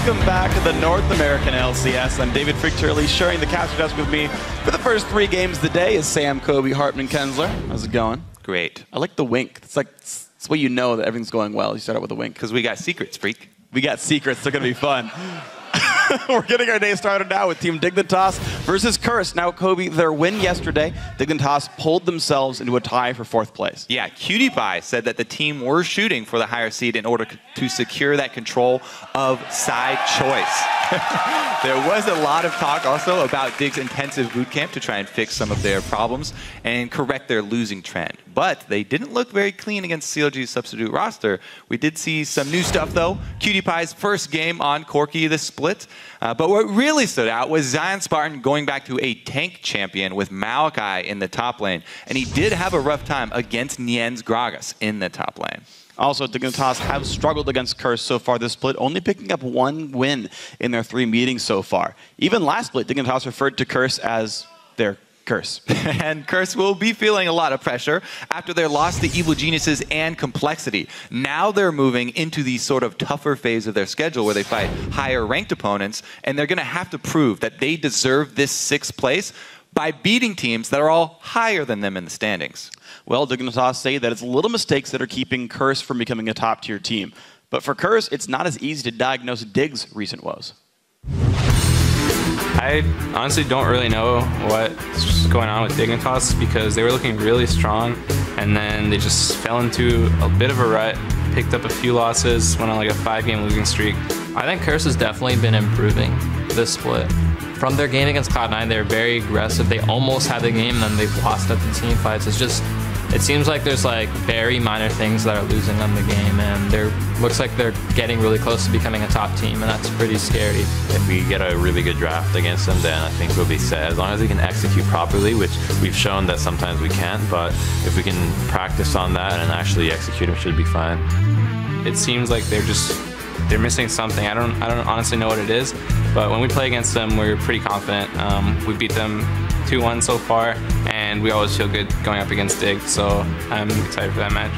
Welcome back to the North American LCS. I'm David Frick-Turley, sharing the caster desk with me for the first 3 games of the day is Sam, Kobe, Hartman, Kensler. How's it going? Great. I like the wink. It's like, it's the way you know that everything's going well. You start out with a wink. Because we got secrets, freak. We got secrets. They're going to be fun. We're getting our day started now with Team Dignitas versus CRS. Now, Kobe, their win yesterday, Dignitas pulled themselves into a tie for 4th place. Yeah, Cutie Pie said that the team were shooting for the higher seed in order to secure that control of side choice. There was a lot of talk also about Dig's intensive bootcamp to try and fix some of their problems and correct their losing trend. But they didn't look very clean against CLG's substitute roster. We did see some new stuff, though. Cutie Pie's first game on Corki this split. But what really stood out was Zion Spartan going back to a tank champion with Malachi in the top lane. And he did have a rough time against Nien's Gragas in the top lane. Also, Dignitas have struggled against CRS so far this split, only picking up 1 win in their 3 meetings so far. Even last split, Dignitas referred to CRS as their curse. And CRS will be feeling a lot of pressure after their loss to Evil Geniuses and Complexity. Now they're moving into the sort of tougher phase of their schedule where they fight higher ranked opponents, and they're going to have to prove that they deserve this 6th place by beating teams that are all higher than them in the standings. Well, Dignitas say that it's little mistakes that are keeping CRS from becoming a top-tier team. But for CRS, it's not as easy to diagnose Dig's recent woes. I honestly don't really know what's going on with Dignitas because they were looking really strong and then they just fell into a bit of a rut, picked up a few losses, went on like a 5-game losing streak. I think CRS has definitely been improving this split. From their game against Cloud9, they're very aggressive. They almost had the game and then they've lost at the team fights. It's just, it seems like there's like very minor things that are losing on the game, and looks like they're getting really close to becoming a top team, and that's pretty scary. If we get a really good draft against them, then I think we'll be set. As long as we can execute properly, which we've shown that sometimes we can't, but if we can practice on that and actually execute, it should be fine. It seems like they're missing something. I don't honestly know what it is, but when we play against them, we're pretty confident. We beat them 2-1 so far, and we always feel good going up against Dig, so I'm excited for that match.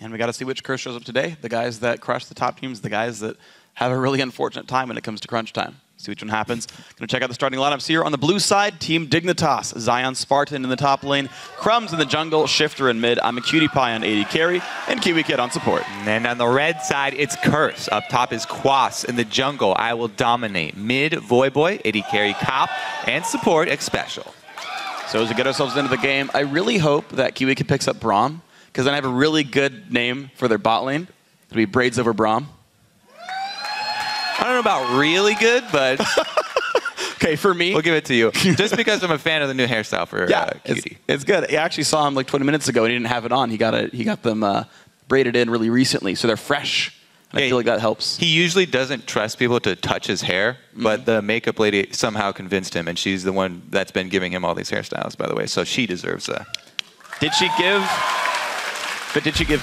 And we got to see which CRS shows up today. The guys that crush the top teams, the guys that have a really unfortunate time when it comes to crunch time. See which one happens. Going to check out the starting lineups here. On the blue side, Team Dignitas. Zion Spartan in the top lane, Crumbs in the jungle, Shifter in mid, I'm a Cutie Pie on AD carry, and Kiwi Kid on support. And on the red side, it's CRS. Up top is Quas in the jungle. I will dominate. Mid, Voyboy, AD carry, Cop, and support, X-Special. So as we get ourselves into the game, I really hope that Kiwi Kid picks up Braum, because then I have a really good name for their bot lane. It'll be Braids over Braum. I don't know about really good, but okay, for me, we'll give it to you. Just because I'm a fan of the new hairstyle for Cutie. It's good. I actually saw him like 20 minutes ago and he didn't have it on. He got them braided in really recently, so they're fresh. And I feel like that helps. He usually doesn't trust people to touch his hair, but the makeup lady somehow convinced him, and she's the one that's been giving him all these hairstyles, by the way, so she deserves a... Did she give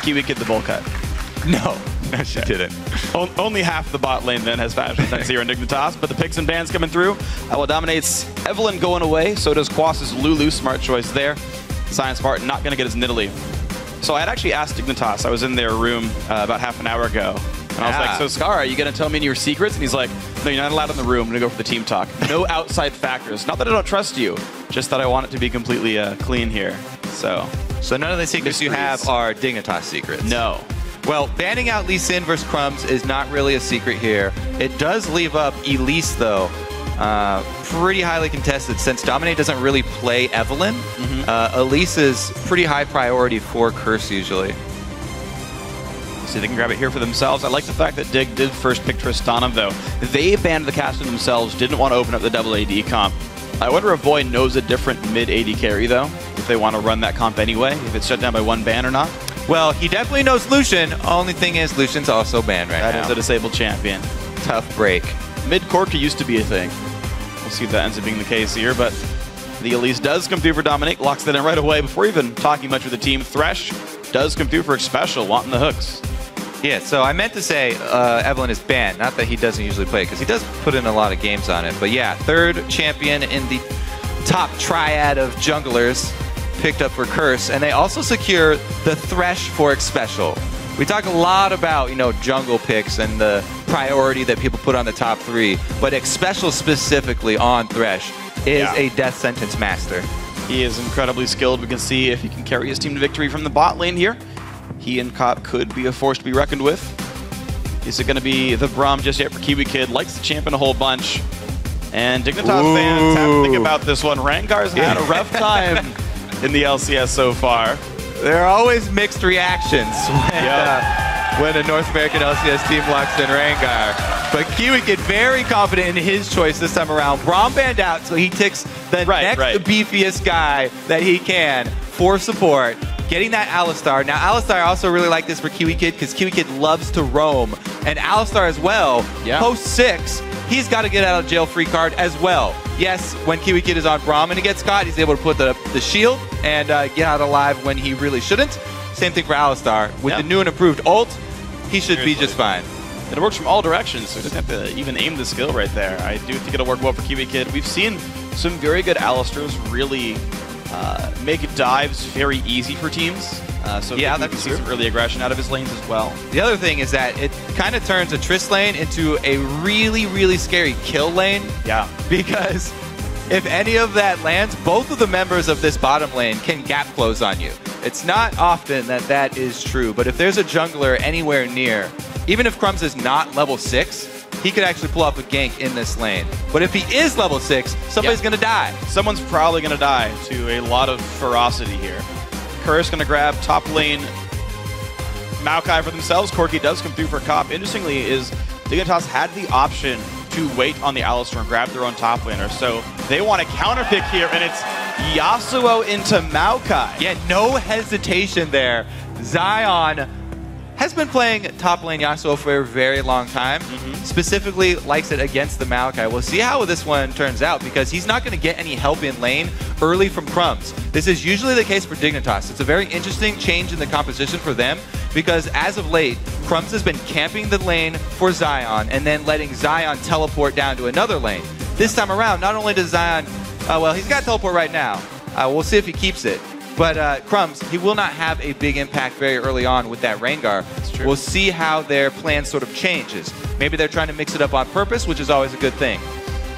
Kiwi Kid the bowl cut? No. No, she didn't. Only half the bot lane then has fashion sense here in Dignitas, but the picks and bans coming through. I will dominates Evelyn going away, so does Quas's Lulu, smart choice there. Zion Spartan not going to get his Nidalee. So I had actually asked Dignitas, I was in their room about half an hour ago, and I was like, so Scar, are you going to tell me your secrets? And he's like, no, you're not allowed in the room, I'm going to go for the team talk. No outside factors. Not that I don't trust you, just that I want it to be completely clean here. So none of the secrets you have are Dignitas secrets? No. Well, banning out Lee Sin versus Crumbs is not really a secret here. It does leave up Elise, though, pretty highly contested since Dominate doesn't really play Evelyn. Elise is pretty high priority for CRS usually. So they can grab it here for themselves. I like the fact that Dig did first pick Tristana, though. They banned the caster themselves, didn't want to open up the double AD comp. I wonder if Void knows a different mid AD carry, though, if they want to run that comp anyway, if it's shut down by 1 ban or not. Well, he definitely knows Lucian. Only thing is, Lucian's also banned right now. That is a disabled champion. Tough break. Mid-Corki used to be a thing. We'll see if that ends up being the case here, but the Elise does come through for Dominic, locks that in right away before even talking much with the team. Thresh does come through for Special, wanting the hooks. Yeah, so I meant to say Evelyn is banned, not that he doesn't usually play, because he does put in a lot of games on it. But yeah, 3rd champion in the top triad of junglers picked up for CRS, and they also secure the Thresh for X Special. We talk a lot about, jungle picks and the priority that people put on the top 3, but Xpecial specifically on Thresh is a death sentence master. He is incredibly skilled. We can see if he can carry his team to victory from the bot lane here. He and Cop could be a force to be reckoned with. Is it going to be the Braum just yet for Kiwi Kid? Likes the champion a whole bunch. And Dignitas fans have to think about this one. Rengar's had a rough time in the LCS so far. There are always mixed reactions when a North American LCS team locks in Rengar. But Kiwi Kid very confident in his choice this time around. Braum banned out, so he takes the next beefiest guy that he can for support. Getting that Alistar. Now, Alistar also really like this for Kiwi Kid because Kiwi Kid loves to roam. And Alistar as well, post 6, he's got to get out of jail free card as well. Yes, when Kiwi Kid is on Braum and he gets caught, he's able to put the shield and get out alive when he really shouldn't. Same thing for Alistar. With the new and improved ult, he should be just fine. It works from all directions, so he doesn't have to even aim the skill right there. I do think it'll work well for Kiwi Kid. We've seen some very good Alistars really make dives very easy for teams. So yeah, that's some early aggression out of his lanes as well. The other thing is that it kind of turns a Triss lane into a really, really scary kill lane. Yeah. Because if any of that lands, both of the members of this bottom lane can gap close on you. It's not often that that is true, but if there's a jungler anywhere near, even if Crumbs is not level 6, he could actually pull off a gank in this lane. But if he is level 6, somebody's going to die. Someone's probably going to die to a lot of ferocity here. CRS going to grab top lane Maokai for themselves. Corki does come through for Cop. Interestingly is Dignitas had the option to wait on the Alistar and grab their own top laner. So they want to counter pick here, and it's Yasuo into Maokai. Yeah, no hesitation there. Zion has been playing top lane Yasuo for a very long time. Specifically likes it against the Maokai. We'll see how this one turns out because he's not going to get any help in lane early from Crumbs. This is usually the case for Dignitas. It's a very interesting change in the composition for them because as of late, Crumbs has been camping the lane for Zion and then letting Zion teleport down to another lane. This time around, not only does Zion, well, he's got teleport right now. We'll see if he keeps it. But Crumbs, he will not have a big impact very early on with that Rengar. We'll see how their plan sort of changes. Maybe they're trying to mix it up on purpose, which is always a good thing.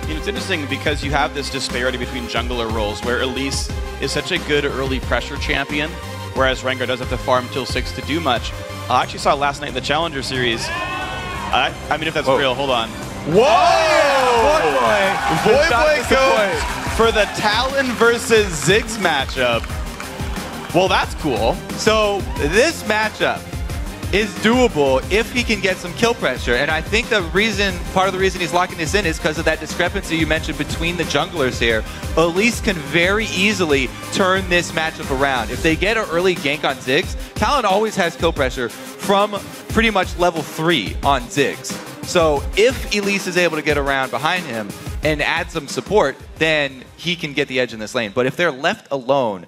You know, it's interesting because you have this disparity between jungler roles where Elise is such a good early pressure champion, whereas Rengar does have to farm till 6 to do much. I actually saw last night in the Challenger Series. I mean, if that's real, hold on. Whoa! Voyboy goes for the Talon versus Ziggs matchup. Well, that's cool. So this matchup is doable if he can get some kill pressure. And I think the reason, part of the reason he's locking this in is because of that discrepancy you mentioned between the junglers here. Elise can very easily turn this matchup around. If they get an early gank on Ziggs, Talon always has kill pressure from pretty much level 3 on Ziggs. So if Elise is able to get around behind him and add some support, then he can get the edge in this lane. But if they're left alone,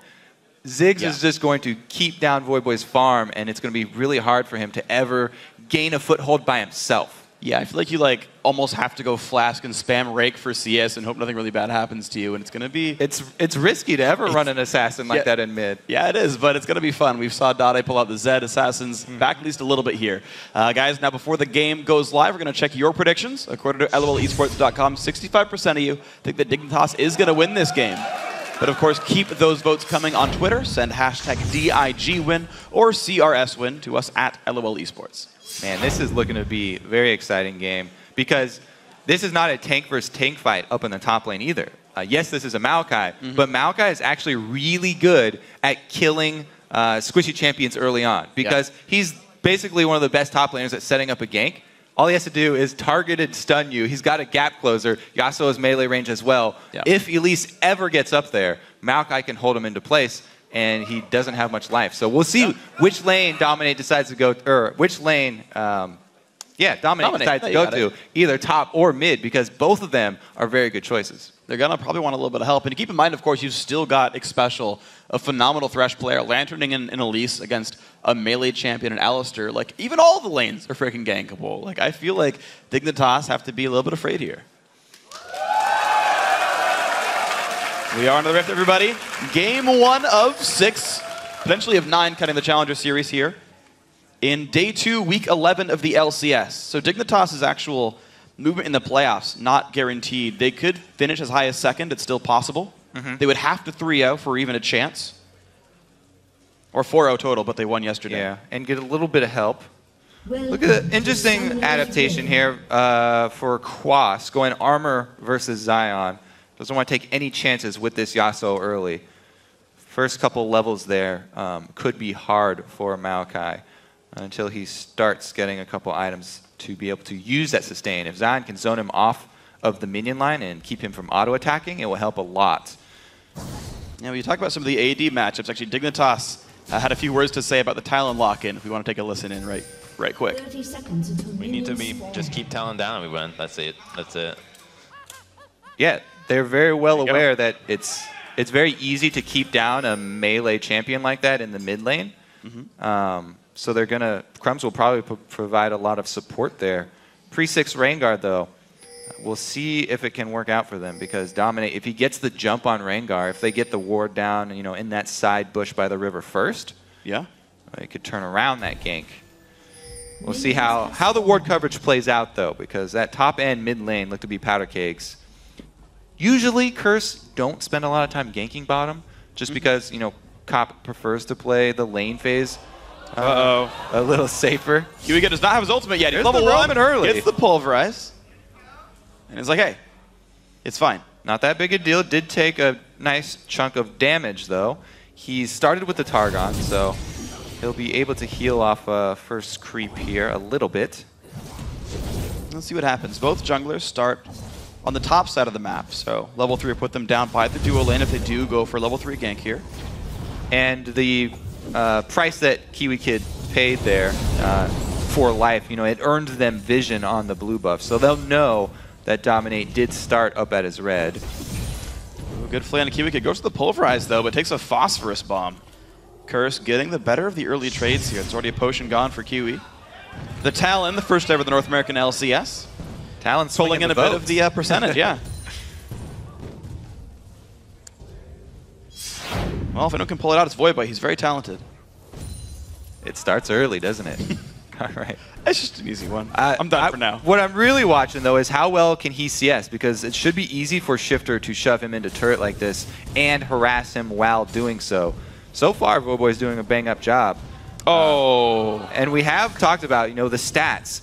Ziggs is just going to keep down Voyboy's farm, and it's going to be really hard for him to ever gain a foothold by himself. Yeah, I feel like you almost have to go Flask and spam Rake for CS and hope nothing really bad happens to you, and it's going to be... It's risky to ever run an assassin like that in mid. Yeah, it is, but it's going to be fun. We saw Dade pull out the Zed assassins back at least a little bit here. Guys, now before the game goes live, we're going to check your predictions. According to LOLesports.com, 65% of you think that Dignitas is going to win this game. But of course, keep those votes coming on Twitter. Send hashtag DIGWin or CRSWin to us at LOL Esports. Man, this is looking to be a very exciting game because this is not a tank versus tank fight up in the top lane either. Yes, this is a Maokai, but Maokai is actually really good at killing squishy champions early on because he's basically one of the best top laners at setting up a gank. All he has to do is target and stun you. He's got a gap closer. Yasuo has melee range as well. If Elise ever gets up there, Maokai can hold him into place, and he doesn't have much life. So we'll see which lane Dominate decides to go, or which lane, Dominate decides to go to, either top or mid, because both of them are very good choices. They're going to probably want a little bit of help. And keep in mind, of course, you've still got Xpecial, a phenomenal Thresh player, lanterning in Elise against a melee champion in Alistar. Like, even all the lanes are freaking gankable. Like, I feel like Dignitas have to be a little bit afraid here. We are on the Rift, everybody. Game 1 of 6, potentially of 9, cutting the Challenger Series here. in day 2, week 11 of the LCS. So Dignitas' actual movement in the playoffs, not guaranteed. They could finish as high as second. It's still possible. They would have to 3-0 for even a chance. Or 4-0 total, but they won yesterday. Yeah, and get a little bit of help. Look at the interesting adaptation here for Quas, going armor versus Zion. Doesn't want to take any chances with this Yasuo early. First couple levels there could be hard for Maokai until he starts getting a couple items to be able to use that sustain. If Zion can zone him off of the minion line and keep him from auto-attacking, it will help a lot. Now, when you talk about some of the AD matchups, actually Dignitas had a few words to say about the Talon lock-in, if we want to take a listen in right quick. 30 seconds until We need to minions just spawn. keep Talon down and we win. That's it. That's it. Yeah, they're very well There you aware that it's very easy to keep down a melee champion like that in the mid lane. So they're gonna Crumbs will probably provide a lot of support there. Pre-6 Rengar though, we'll see if it can work out for them because Dominate, if he gets the jump on Rengar, if they get the ward down, you know, in that side bush by the river first, Yeah. they could turn around that gank. We'll see how the ward coverage plays out though, because that top end mid lane looked to be powder kegs. Usually Curse don't spend a lot of time ganking bottom, just because, you know, Cop prefers to play the lane phase a little safer. Kiwi does not have his ultimate yet. He's There's level the 1, Roman early. gets the pulverize. And it's like, hey, it's fine. Not that big a deal. Did take a nice chunk of damage though. He started with the Targon, so he'll be able to heal off first creep here a little bit. Let's see what happens. Both junglers start on the top side of the map, so level 3 will put them down by the dual lane if they do go for level 3 gank here. And the price that Kiwi Kid paid there for life, you know, it earned them vision on the blue buff, so they'll know that Dominate did start up at his red. Ooh, good play on the Kiwi Kid. Goes to the pulverize though, but takes a phosphorus bomb. Curse getting the better of the early trades here. It's already a potion gone for Kiwi. The Talon, the first ever the North American LCS. Talon's Pulling in a bit of the percentage, yeah. Well, if anyone can pull it out, it's Voidboy. He's very talented. It starts early, doesn't it? All right. It's just an easy one. I'm done for now. What I'm really watching, though, is how well can he CS, because it should be easy for Shifter to shove him into turret like this and harass him while doing so. So far, Voidboy's doing a bang-up job. And we have talked about, you know, the stats.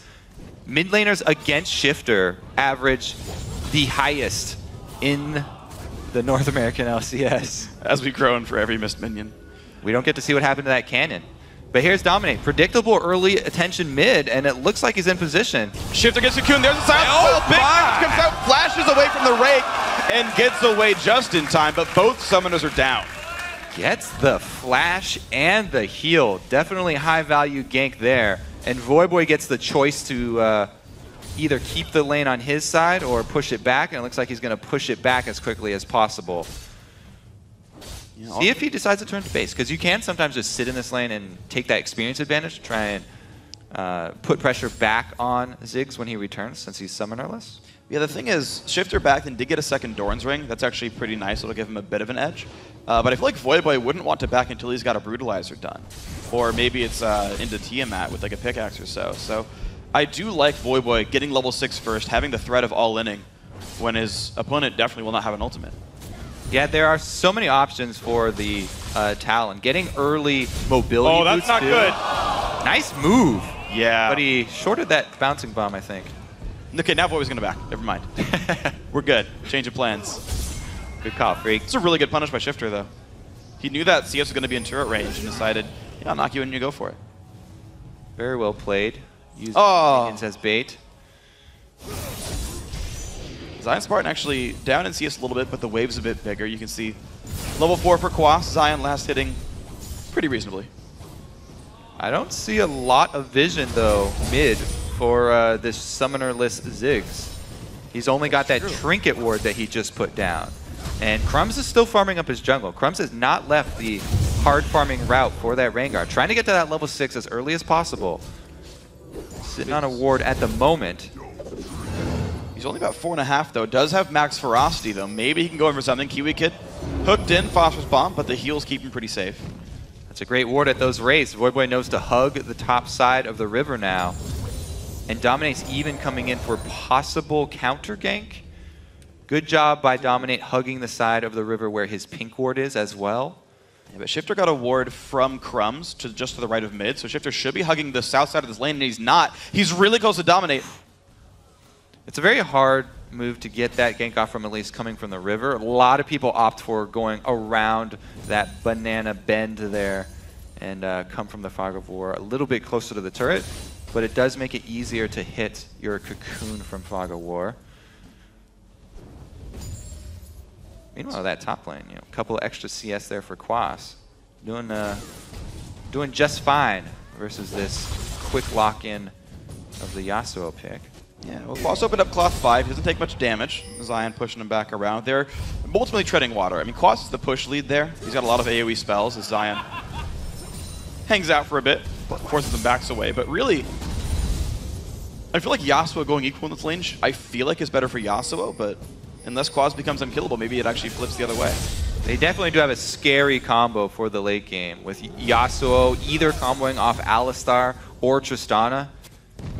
Mid laners against Shifter average the highest in the North American LCS. As we groan for every missed minion. We don't get to see what happened to that cannon. But here's Dominate. Predictable early attention mid, and it looks like he's in position. Shifter gets Cocoon. There's a silence. Oh, Big my! comes out, flashes away from the rake, and gets away just in time, but both summoners are down. Gets the flash and the heal. Definitely high value gank there. And Voidboy gets the choice to either keep the lane on his side or push it back, and it looks like he's going to push it back as quickly as possible. See if he decides to turn to base, because you can sometimes just sit in this lane and take that experience advantage to try and put pressure back on Ziggs when he returns, since he's summonerless. Yeah, the thing is, Shifter back and did get a second Doran's Ring. That's actually pretty nice. It'll give him a bit of an edge. But I feel like Voidboy wouldn't want to back until he's got a Brutalizer done. Or maybe it's into Tiamat with like a pickaxe or so. So I do like Voidboy getting level 6 first, having the threat of all-inning when his opponent definitely will not have an ultimate. Yeah, there are so many options for the Talon. Getting early mobility Oh, boots that's not too. good. Nice move. Yeah. But he shorted that bouncing bomb, I think. Okay, now Voidboy's going to back. Never mind. We're good. Change of plans. Good call, Freak. It's a really good punish by Shifter, though. He knew that CS was going to be in turret range and decided, yeah, I'll knock you in and you go for it. Very well played. Using minions as bait. Zion Spartan actually down in CS a little bit, but the wave's a bit bigger. You can see level 4 for Quas. Zion last hitting pretty reasonably. I don't see a lot of vision, though, mid for this summonerless Ziggs. He's only got that trinket ward that he just put down. And Crumbs is still farming up his jungle. Crumbs has not left the hard farming route for that Rengar. Trying to get to that level 6 as early as possible. Sitting on a ward at the moment. He's only about 4.5 though. Does have max ferocity though. Maybe he can go in for something. Kiwi Kid hooked in Phosphorus Bomb, but the heals keep him pretty safe. It's a great ward at those raids. Voidboy knows to hug the top side of the river now. And Dominate's even coming in for possible counter gank. Good job by Dominate hugging the side of the river where his pink ward is as well. Yeah, but Shifter got a ward from Crumbs to just to the right of mid, so Shifter should be hugging the south side of this lane, and he's not. He's really close to Dominate. It's a very hard move to get that gank off from at least coming from the river. A lot of people opt for going around that banana bend there and come from the Fog of War a little bit closer to the turret, but it does make it easier to hit your cocoon from Fog of War. Meanwhile, that top lane, a couple of extra CS there for Quas. Doing just fine versus this quick lock-in of the Yasuo pick. Yeah, well, Quas opened up Cloth 5. He doesn't take much damage. Zion pushing him back around. They're ultimately treading water. I mean, Quas is the push lead there. He's got a lot of AoE spells as Zion hangs out for a bit, forces them backs away. But really, I feel like Yasuo going equal in this lane, I feel like is better for Yasuo, but unless Quas becomes unkillable, maybe it actually flips the other way. They definitely do have a scary combo for the late game, with Yasuo either comboing off Alistar or Tristana.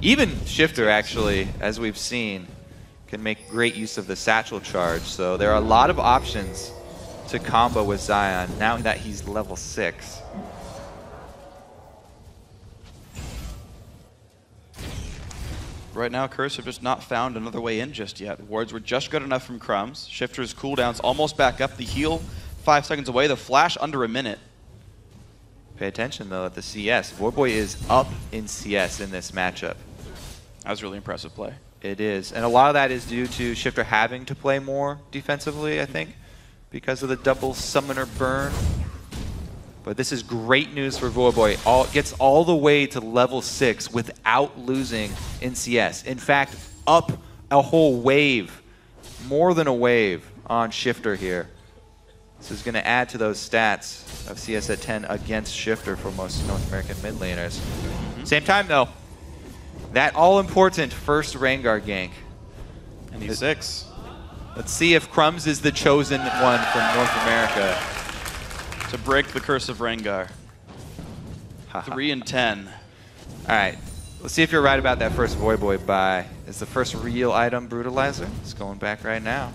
Even Shifter, actually, as we've seen, can make great use of the satchel charge. So there are a lot of options to combo with Zion now that he's level 6. Right now, Curse have just not found another way in just yet. Wards were just good enough from Crumbs. Shifter's cooldown's almost back up. The heal 5 seconds away. The flash under a minute. Pay attention, though, at the CS. Voidboy is up in CS in this matchup. That was a really impressive play. It is. And a lot of that is due to Shifter having to play more defensively, I think, because of the double summoner burn. But this is great news for Voidboy. Gets all the way to level 6 without losing in CS. In fact, up a whole wave, more than a wave on Shifter here. This is going to add to those stats of CS at 10 against Shifter for most North American mid laners. Same time, though, that all-important first Rengar gank. And he's 6. Let's see if Crumbs is the chosen one from North America to break the curse of Rengar. 3 and 10. All right. Let's see if you're right about that first Voidboy buy. Is the first real item Brutalizer? It's going back right now.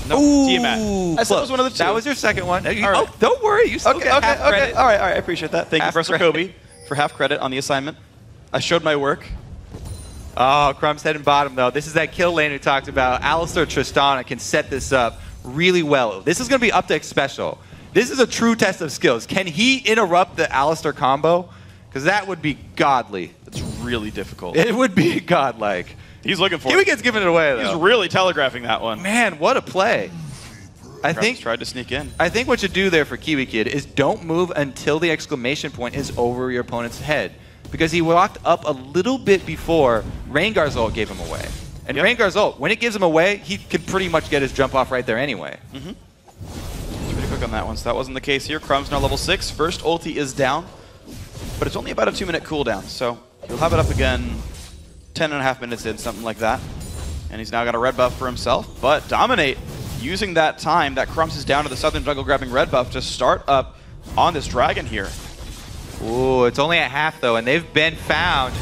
No, Tiamat. I said it was one of the two. That was your second one. Right. Oh, don't worry. You still get half credit. All right. I appreciate that. Thank you, Professor credit. Kobe, for half credit on the assignment. I showed my work. Oh, Crumbs head and bottom, though. This is that kill lane we talked about. Alistar Tristana can set this up really well. This is going to be Updeck special. This is a true test of skills. Can he interrupt the Alistar combo? Because that would be godly. It's really difficult. It would be godlike. He's looking for Kiwi it. Kid's giving it away, though. He's really telegraphing that one. Man, what a play. I think tried to sneak in. I think what you do there for Kiwi Kid is don't move until the exclamation point is over your opponent's head. Because he walked up a little bit before Rengar's ult gave him away. And Rengar's ult, when it gives him away, he can pretty much get his jump off right there anyway. Pretty quick on that one. So that wasn't the case here. Crumb's now level 6. First ulti is down. But it's only about a 2-minute cooldown. So he'll have it up again 10.5 minutes in, something like that. And he's now got a red buff for himself. But Dominate, using that time that Crumbs is down to the southern jungle grabbing red buff to start up on this dragon here. Ooh, it's only at half, though, and they've been found.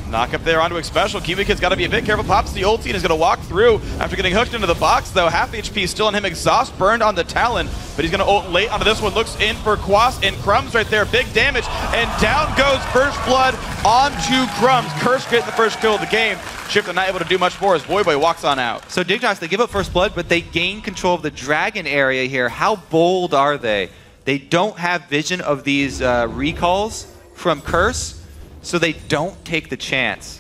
Knock up there onto a special. Kiwi Kid's got to be a bit careful. Pops the ulti and is going to walk through after getting hooked into the box, though. Half HP still on him. Exhaust burned on the Talon, but he's going to ult late onto this one. Looks in for Quas and Crumbs right there. Big damage, and down goes First Blood onto Crumbs. Curse getting the first kill of the game. Shifter not able to do much more as Voidboy walks on out. So Dignitas, they give up First Blood, but they gain control of the dragon area here. How bold are they? They don't have vision of these recalls from Curse, so they don't take the chance.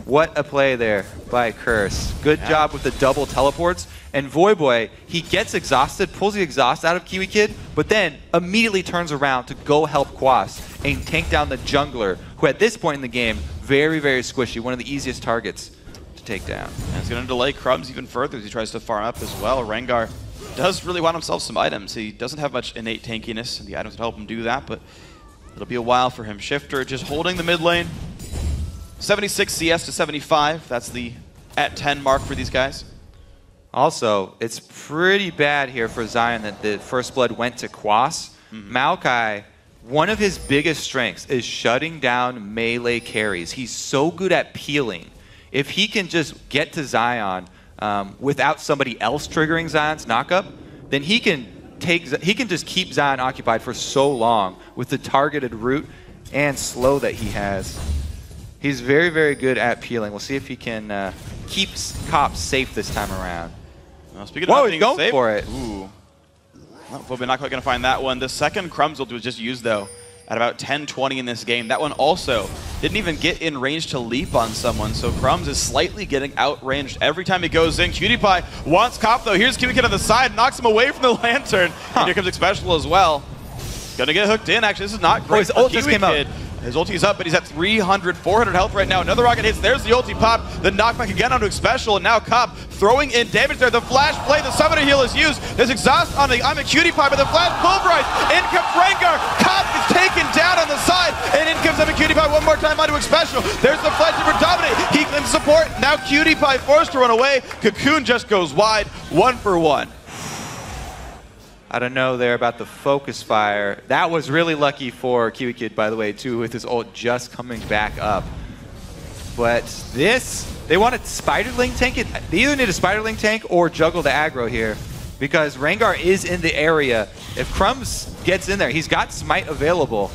What a play there by Curse. Good job with the double teleports. And Voidboy, he gets exhausted, pulls the exhaust out of Kiwi Kid, but then immediately turns around to go help Quas and tank down the jungler, who at this point in the game, very, very squishy, one of the easiest targets to take down. And it's going to delay Crumbs even further as he tries to farm up as well. Rengar does really want himself some items. He doesn't have much innate tankiness, and the items would help him do that, but it'll be a while for him. Shifter just holding the mid lane. 76 CS to 75. That's the at 10 mark for these guys. Also, it's pretty bad here for Zion that the First Blood went to Quas. Maokai, one of his biggest strengths is shutting down melee carries. He's so good at peeling. If he can just get to Zion without somebody else triggering Zion's knockup, then he can just keep Zion occupied for so long with the targeted route and slow that he has. He's very, very good at peeling. We'll see if he can keep Cops safe this time around. Well, speaking of he's going safe, for it. Ooh. Well, we're not quite going to find that one. The second Crumbs ult was just used, though, at about 10-20 in this game. That one also didn't even get in range to leap on someone, so Crumbs is slightly getting outranged every time he goes in. QtPie wants Cop, though. Here's QKid on the side, knocks him away from the Lantern. And here comes Xpecial as well. Gonna get hooked in, actually. This is not great. His ult just came out. His ulti's up, but he's at 300, 400 health right now. Another rocket hits. There's the ulti pop. The knockback again onto Xpecial, and now Cop throwing in damage there. The flash play, the summoner heal is used. There's exhaust on the QtPie, but the flash pulverized. In comes Rengar. Cop is taken down on the side, and in comes QtPie one more time onto Xpecial. There's the flash for Dominate. He claims support. Now QtPie forced to run away. Cocoon just goes wide, 1 for 1. I don't know there about the focus fire. That was really lucky for KiwiKid, by the way, too, with his ult just coming back up. But this, they want a Spiderling tank it. They either need a Spiderling tank or juggle the aggro here, because Rengar is in the area. If Crumbs gets in there, he's got Smite available.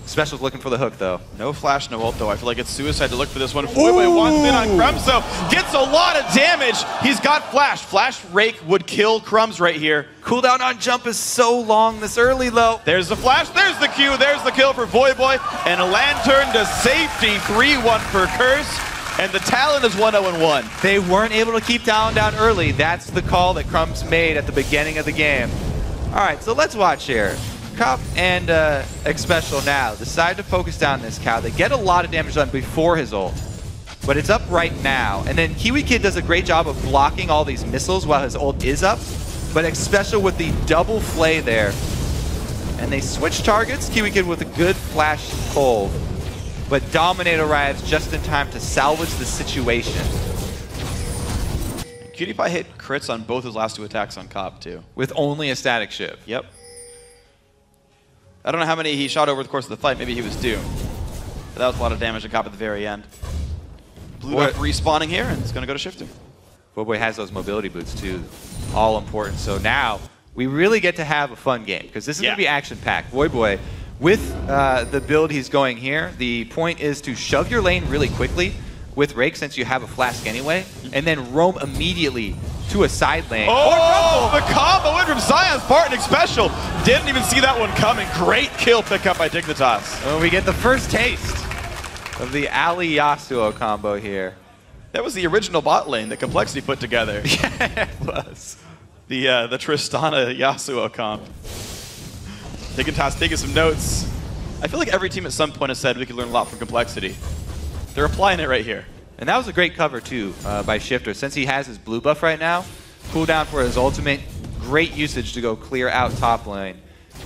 Special's looking for the hook, though. No flash, no ult, though. I feel like it's suicide to look for this one. Voiboy wants in on Crumbs, though. Gets a lot of damage. He's got flash. Flash Rake would kill Crumbs right here. Cooldown on jump is so long this early, though. There's the flash. There's the Q. There's the kill for Voiboy. And a Lantern to safety. 3-1 for Curse. And the Talon is 1-0-1. They weren't able to keep Talon down early. That's the call that Crumbs made at the beginning of the game. All right, so let's watch here. Cop and Xpecial now decide to focus down this cow. They get a lot of damage done before his ult, but it's up right now. And then KiwiKid does a great job of blocking all these missiles while his ult is up, but Xpecial with the double flay there. And they switch targets, KiwiKid with a good flash pull, but Dominate arrives just in time to salvage the situation. QtPie hit crits on both his last 2 attacks on Cop, too. With only a static shift. Yep. I don't know how many he shot over the course of the fight. Maybe he was due. But that was a lot of damage to Cop at the very end. Blue buff respawning here, and it's going to go to Shifter. Voiboy has those mobility boots, too. All important. So now we really get to have a fun game, because this is going to be action-packed. Voiboy, with the build he's going here, the point is to shove your lane really quickly with Rake, since you have a flask anyway, and then roam immediately to a side lane. Oh, the combo in from Zion's part, and Xpecial didn't even see that one coming. Great kill pickup by Dignitas. Well, we get the first taste of the Ali Yasuo combo here. That was the original bot lane that Complexity put together. Yeah, it was. The Tristana Yasuo comp. Dignitas taking some notes. I feel like every team at some point has said we could learn a lot from Complexity. They're applying it right here. And that was a great cover, too, by Shifter. Since he has his blue buff right now, cooldown for his ultimate, great usage to go clear out top lane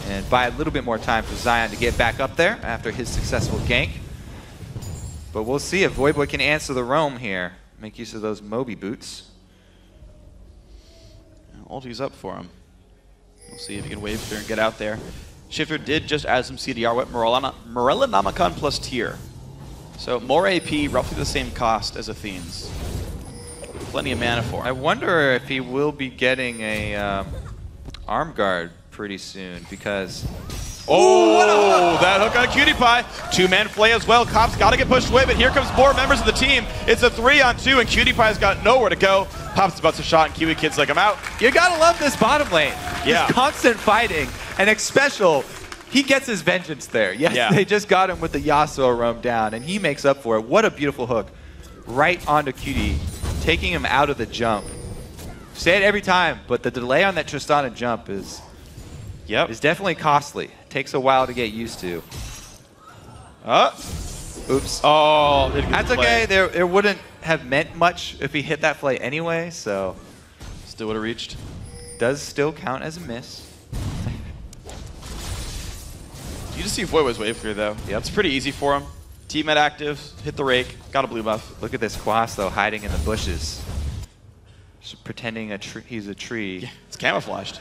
and buy a little bit more time for Zion to get back up there after his successful gank. But we'll see if Voiboy can answer the roam here. Make use of those Moby boots. Ulti's up for him. We'll see if he can wave through and get out there. Shifter did just add some CDR with Morellonomicon plus tier. So more AP, roughly the same cost as Athene's. Plenty of mana for him. I wonder if he will be getting a arm guard pretty soon, because... Oh, that hook on QtPie. 2-man play as well. Cop's got to get pushed away, but here comes more members of the team. It's a 3-on-2, and QtPie's got nowhere to go. Pops about to shot, and KiwiKid's like, I'm out. You gotta love this bottom lane. Yeah. This constant fighting, and Xpecial, he gets his vengeance there. Yes, yeah. They just got him with the Yasuo roam down, and he makes up for it. What a beautiful hook. Right onto QT, taking him out of the jump. Say it every time, but the delay on that Tristana jump is definitely costly. Takes a while to get used to. Oops. Oh, that's okay. There wouldn't have meant much if he hit that flay anyway, so. Still would have reached. Does still count as a miss. You just see Voiboy's wave clear, though. Yep. It's pretty easy for him. Teammate active, hit the rake, got a blue buff. Look at this Quas, though, hiding in the bushes. Just pretending he's a tree. Yeah, it's camouflaged.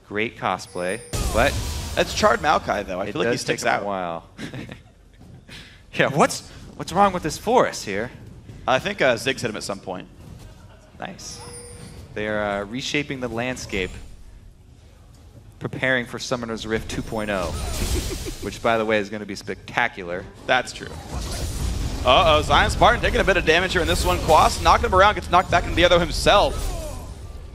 Great cosplay, but It's charred Maokai, though. I feel like he sticks out. A while. Yeah, what's wrong with this forest here? I think Ziggs hit him at some point. Nice. They're reshaping the landscape, preparing for Summoner's Rift 2.0, which, by the way, is going to be spectacular. That's true. Uh-oh, Zion Spartan taking a bit of damage here in this one. Quas knocking him around, gets knocked back into the other himself.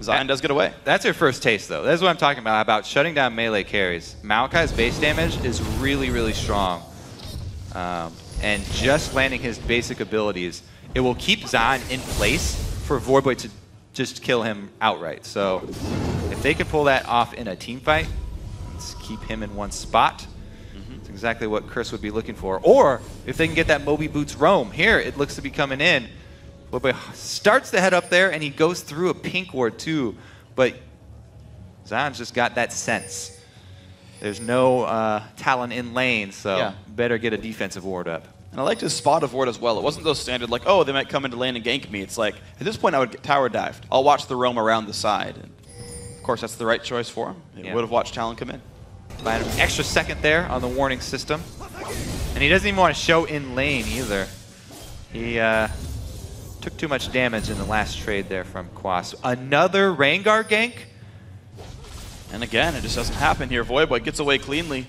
Zion does get away. That's your first taste, though. That's what I'm talking about shutting down melee carries. Maokai's base damage is really, really strong. And just landing his basic abilities, it will keep Zion in place for Voidboy to just kill him outright. So if they can pull that off in a team fight, let's keep him in one spot. It's exactly what Curse would be looking for. Or if they can get that Moby Boots roam. Here, it looks to be coming in. Voidboy starts to head up there, and he goes through a pink ward too. But Zion's just got that sense. There's no Talon in lane, so better get a defensive ward up. And I liked his spot of ward as well. It wasn't those standard, like, oh, they might come into lane and gank me. It's like, at this point, I would get tower dived. I'll watch the roam around the side. And of course, that's the right choice for him. He would have watched Talon come in. Buying him an extra second there on the warning system. And he doesn't even want to show in lane either. He took too much damage in the last trade there from Quas. Another Rengar gank. And again, it just doesn't happen here. Voidboy gets away cleanly.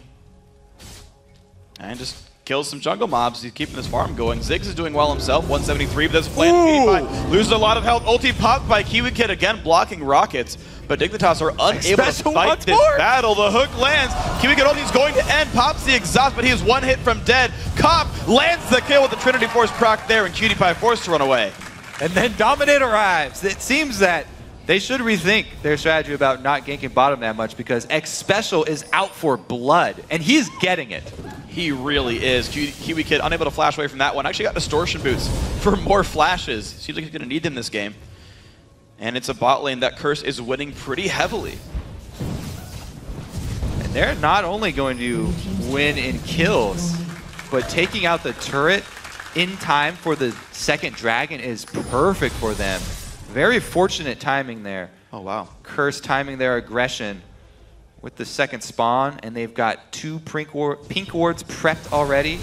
And just kills some jungle mobs. He's keeping his farm going. Ziggs is doing well himself. 173, but doesn't plan 85. Loses a lot of health. Ulti popped by Kiwi Kid again, blocking rockets. But Dignitas are unable to fight this battle. The hook lands. Kiwi Kid ulti is going to end. Pops the exhaust, but he is one hit from dead. Cop lands the kill with the Trinity Force proc there, and Cutie Pie forced to run away. And then Dominate arrives. It seems that they should rethink their strategy about not ganking bottom that much because X Special is out for blood, and he's getting it. He really is. Kiwi Kid unable to flash away from that one. Actually got distortion boots for more flashes. Seems like he's going to need them this game. And it's a bot lane that Curse is winning pretty heavily. And they're not only going to win in kills, but taking out the turret in time for the second dragon is perfect for them. Very fortunate timing there. Oh, wow. Curse timing their aggression with the second spawn, and they've got two pink wards prepped already.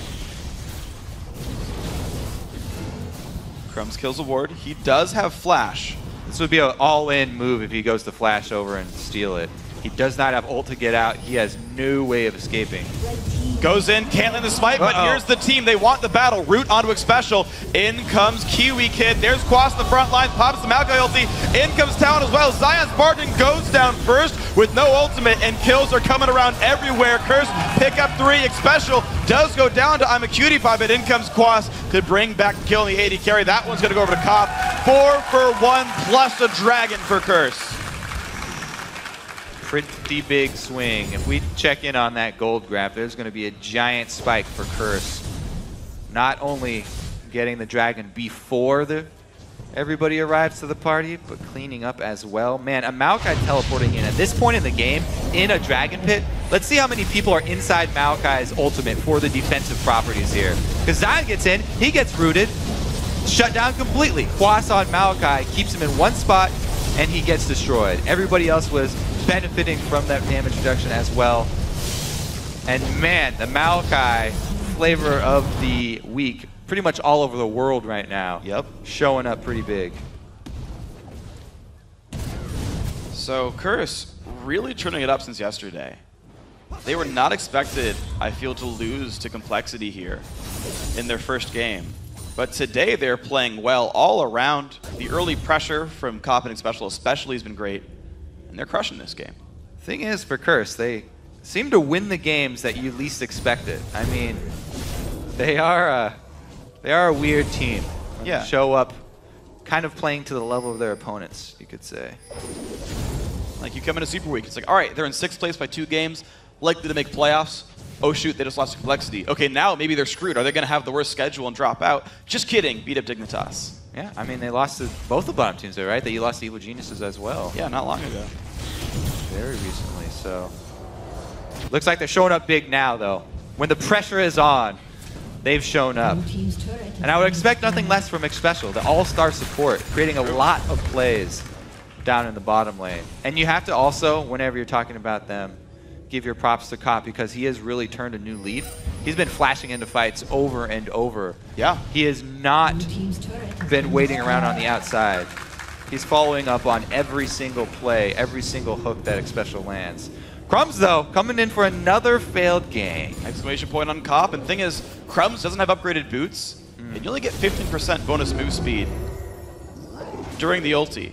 Crumbs kills a ward. He does have flash. This would be an all-in move if he goes to flash over and steal it. He does not have ult to get out. He has no way of escaping. Goes in, can't land the smite, but here's the team. They want the battle. Root onto X Special. In comes Kiwi Kid. There's Quas in the front line. Pops the Maokai ulti. In comes Talon as well. Zion Spartan goes down first with no ultimate, and kills are coming around everywhere. Curse pick up 3. X Special does go down to I'm a Cutie Pie, but in comes Quas to bring back the kill in the AD carry. That one's going to go over to Cop. 4 for 1 plus a dragon for Curse. Pretty big swing. If we check in on that gold graph, there's going to be a giant spike for Curse. Not only getting the dragon before everybody arrives to the party, but cleaning up as well. Man, a Maokai teleporting in at this point in the game in a dragon pit. Let's see how many people are inside Maokai's ultimate for the defensive properties here. Because Zion gets in, he gets rooted, shut down completely. Quas on Maokai keeps him in one spot, and he gets destroyed. Everybody else was benefiting from that damage reduction as well. And man, the Maokai flavor of the week, pretty much all over the world right now. Yep. Showing up pretty big. So Curse really turning it up since yesterday. They were not expected, I feel, to lose to Complexity here in their first game. But today they're playing well all around. The early pressure from Cop and X Special especially has been great. And they're crushing this game. Thing is, for Curse, they seem to win the games that you least expected. I mean, they are a weird team. Yeah. Show up kind of playing to the level of their opponents, you could say. Like, you come into Super Week, it's like, all right, they're in 6th place by 2 games, likely to make playoffs. Oh shoot, they just lost to Complexity. Okay, now maybe they're screwed. Are they going to have the worst schedule and drop out? Just kidding, beat up Dignitas. Yeah, I mean, they lost to both the bottom teams there, right? They lost to Evil Geniuses as well. Yeah, not long ago. Very recently, so. Looks like they're showing up big now, though. When the pressure is on, they've shown up. And I would expect nothing less from X Special, the all-star support, creating a lot of plays. down in the bottom lane. And you have to also, whenever you're talking about them, give your props to Cop because he has really turned a new leaf. He's been flashing into fights over and over. Yeah. He has not been waiting around on the outside. He's following up on every single play, every single hook that Xpecial lands. Crumbs, though, coming in for another failed game. Exclamation point on Cop. And thing is, Crumbs doesn't have upgraded boots. And you only get 15% bonus move speed during the ulti.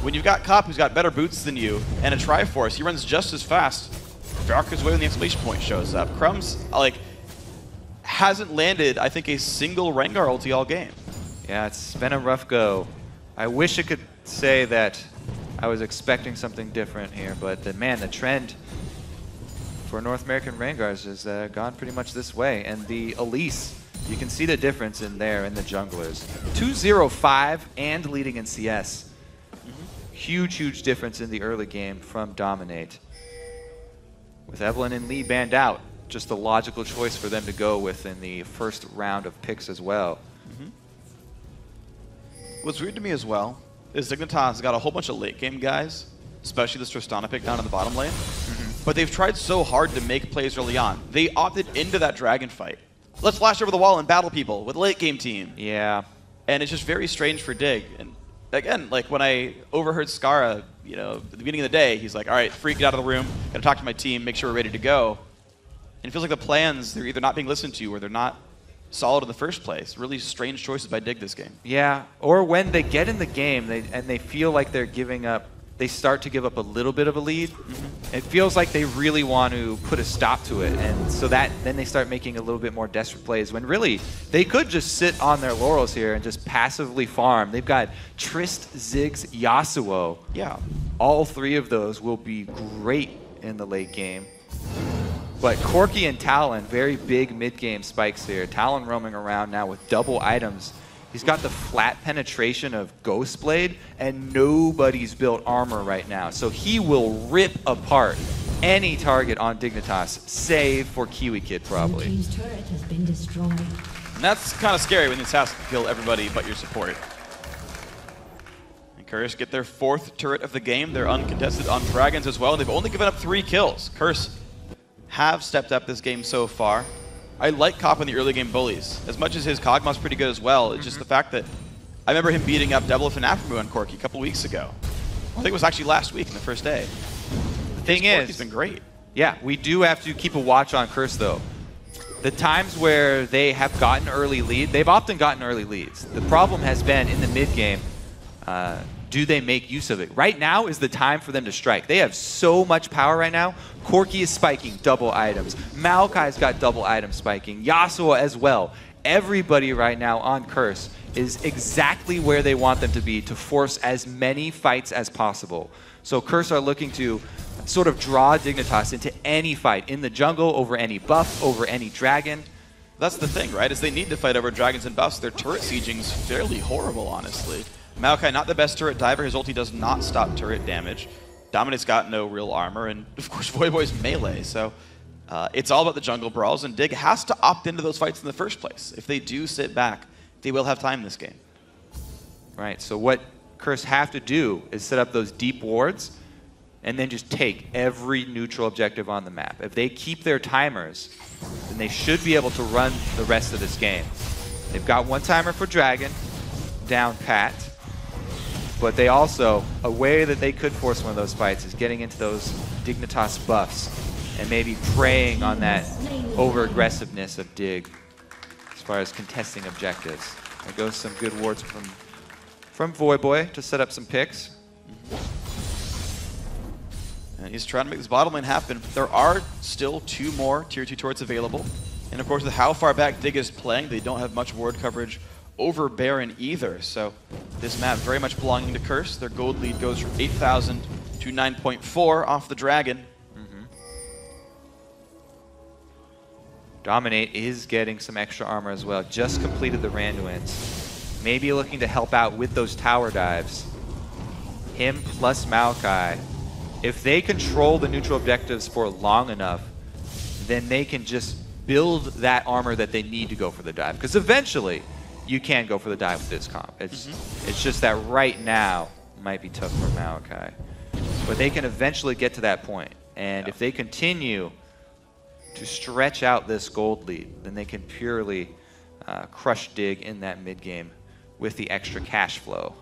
When you've got Cop who's got better boots than you and a Triforce, he runs just as fast. Darkest way when the exclamation point shows up. Crumbs, like, hasn't landed, I think, a single Rengar ulti all game. Yeah, it's been a rough go. I wish I could say that I was expecting something different here, but the trend for North American Rengars has gone pretty much this way. And the Elise, you can see the difference in there in the junglers. 2-0-5 and leading in CS. Huge, huge difference in the early game from Dominate. With Evelyn and Lee banned out, just the logical choice for them to go with in the first round of picks as well. What's weird to me as well is Dignitas got a whole bunch of late game guys, especially this Tristana pick down in the bottom lane. But they've tried so hard to make plays early on. They opted into that dragon fight. Let's flash over the wall and battle people with a late game team. Yeah. And it's just very strange for Dig. And again, like when I overheard Skara, you know, at the beginning of the day, he's like, all right, freak, get out of the room, gotta talk to my team, make sure we're ready to go. And it feels like the plans, they're either not being listened to or they're not solid in the first place. Really strange choices by Dig this game. Yeah, or when they get in the game and they feel like they're giving up, they start to give up a little bit of a lead. It feels like they really want to put a stop to it, and so that then they start making a little bit more desperate plays when really they could just sit on their laurels here and just passively farm. They've got Trist, Ziggs, Yasuo. Yeah. All three of those will be great in the late game. But Corki and Talon, very big mid-game spikes here. Talon roaming around now with double items. He's got the flat penetration of Ghostblade, and nobody's built armor right now. So he will rip apart any target on Dignitas, save for Kiwi Kid probably. Blue team's turret has been destroyed. And that's kind of scary when this has to kill everybody but your support. And Curse get their 4th turret of the game. They're uncontested on Dragons as well. They've only given up 3 kills. Curse have stepped up this game so far. I like Cop in the early game bullies. As much as his Kog'Maw's pretty good as well, it's just the fact that I remember him beating up Devil and Aphromoo on Corki a couple weeks ago. I think it was actually last week in the first day. The thing is, he's been great. Yeah, we do have to keep a watch on Curse though. The times where they have gotten early lead, they've often gotten early leads. The problem has been in the mid game, do they make use of it? Right now is the time for them to strike. They have so much power right now. Corki is spiking double items. Maokai's got double item spiking. Yasuo as well. Everybody right now on Curse is exactly where they want them to be to force as many fights as possible. So Curse are looking to sort of draw Dignitas into any fight in the jungle, over any buff, over any dragon. That's the thing, right? Is they need to fight over dragons and buffs. Their turret sieging's fairly horrible, honestly. Maokai, not the best turret diver. His ulti does not stop turret damage. Dominate's got no real armor, and of course Voyboy's melee, so it's all about the jungle brawls, and Dig has to opt into those fights in the first place. If they do sit back, they will have time this game. Right, so what Curse have to do is set up those deep wards, and then just take every neutral objective on the map. If they keep their timers, then they should be able to run the rest of this game. They've got 1 timer for Dragon, down pat. But they also, a way that they could force one of those fights is getting into those Dignitas buffs and maybe preying on that over-aggressiveness of Dig as far as contesting objectives. There goes some good wards from Voyboy to set up some picks. And he's trying to make this bottom lane happen. There are still 2 more tier 2 turrets available. And of course, with how far back Dig is playing, they don't have much ward coverage over Baron either, so this map very much belonging to Curse. Their gold lead goes from 8,000 to 9.4 off the Dragon. Dominate is getting some extra armor as well. Just completed the Randuins. Maybe looking to help out with those tower dives. Him plus Maokai. If they control the neutral objectives for long enough, then they can just build that armor that they need to go for the dive. Because eventually, you can go for the dive with this comp. It's just that right now, might be tough for Maokai. But they can eventually get to that point. And if they continue to stretch out this gold lead, then they can purely crush Dig in that mid game with the extra cash flow.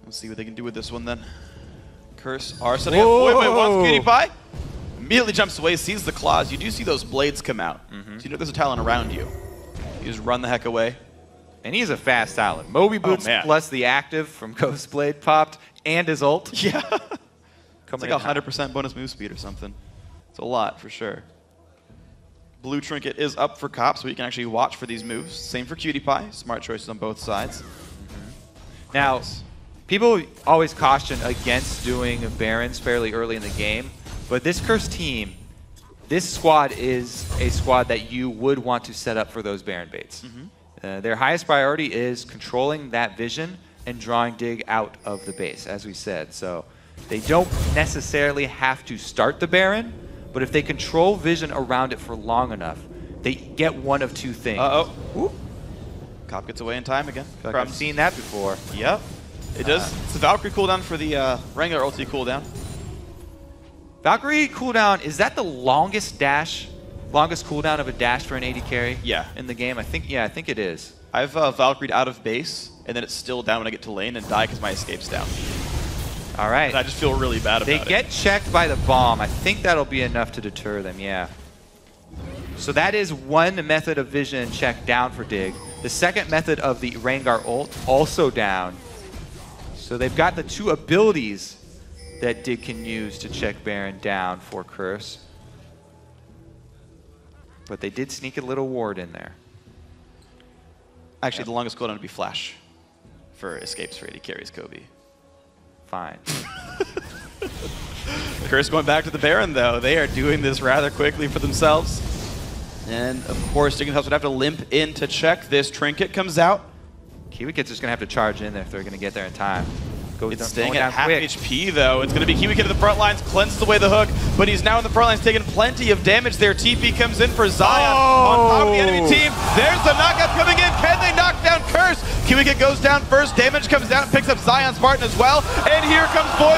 Let's see what they can do with this one then. Curse are setting up Void wants Cutie Pie. Immediately jumps away, sees the claws. You do see those blades come out. So you know there's a Talon around you. You just run the heck away. And he's a fast Talon. Moby Boots plus the active from Ghostblade popped and his ult. Yeah. It's like 100% bonus move speed or something. It's a lot for sure. Blue Trinket is up for Cop, so we can actually watch for these moves. Same for Cutie Pie. Smart choices on both sides. Now, people always caution against doing Barons fairly early in the game, but this Curse team, this squad is a squad that you would want to set up for those Baron baits. Their highest priority is controlling that vision and drawing Dig out of the base, as we said. So they don't necessarily have to start the Baron, but if they control vision around it for long enough, they get one of two things. Cop gets away in time again. I've seen that before. Yep. It does. It's the Valkyrie cooldown for the regular ulti cooldown. Valkyrie cooldown, is that the longest cooldown of a dash for an AD carry? Yeah. In the game? I think it is. I've Valkyried out of base, and then it's still down when I get to lane and die because my escape's down. All right. And I just feel really bad about it. They get checked by the bomb. I think that'll be enough to deter them, yeah. So that is one method of vision check down for Dig. The second method of the Rengar ult, also down. So they've got the two abilities that Dig can use to check Baron down for Curse. But they did sneak a little ward in there. Actually, the longest cooldown would be Flash for escapes for AD carries Kobe. Fine. Curse going back to the Baron, though. They are doing this rather quickly for themselves. And, of course, Dignitas would have to limp in to check. This Trinket comes out. KiwiKid's just going to have to charge in there if they're going to get there in time. It's staying at half HP, though. It's going to be KiwiKid at the front lines, cleanses away the hook, but he's now in the front lines taking plenty of damage there. TP comes in for Zion on top of the enemy team. There's the knockout coming in. Can they knock down Curse? KiwiKid goes down first. Damage comes down, picks up Zion Spartan as well. And here comes Boy.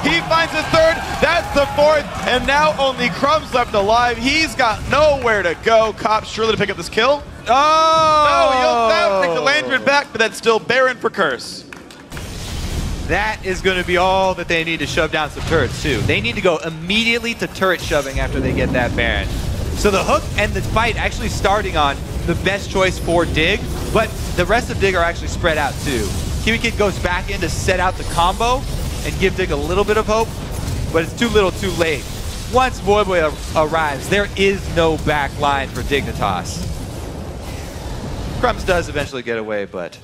He finds his third. That's the fourth. And now only Crumbs left alive. He's got nowhere to go. Cop surely to pick up this kill. No, he'll take the Lantern back, but that's still Baron for Curse. That is going to be all that they need to shove down some turrets, too. They need to go immediately to turret shoving after they get that Baron. So the hook and the fight actually starting on the best choice for Dig, but the rest of Dig are actually spread out, too. KiwiKid goes back in to set out the combo and give Dig a little bit of hope, but it's too little too late. Once Void arrives, there is no back line for Dignitas. Crumbs does eventually get away, but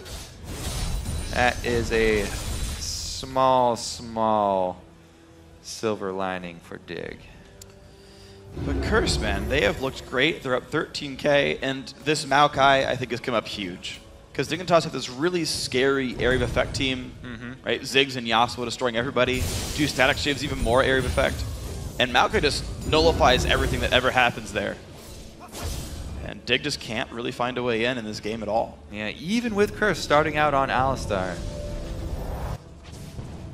that is a small silver lining for Dig. But Curse, man, they have looked great. They're up 13k, and this Maokai, I think, has come up huge. Because Dignitas have this really scary area of effect team, right? Ziggs and Yasuo destroying everybody. Do static shivs, even more area of effect. And Maokai just nullifies everything that ever happens there. And Dig just can't really find a way in this game at all. Yeah, even with Curse starting out on Alistar,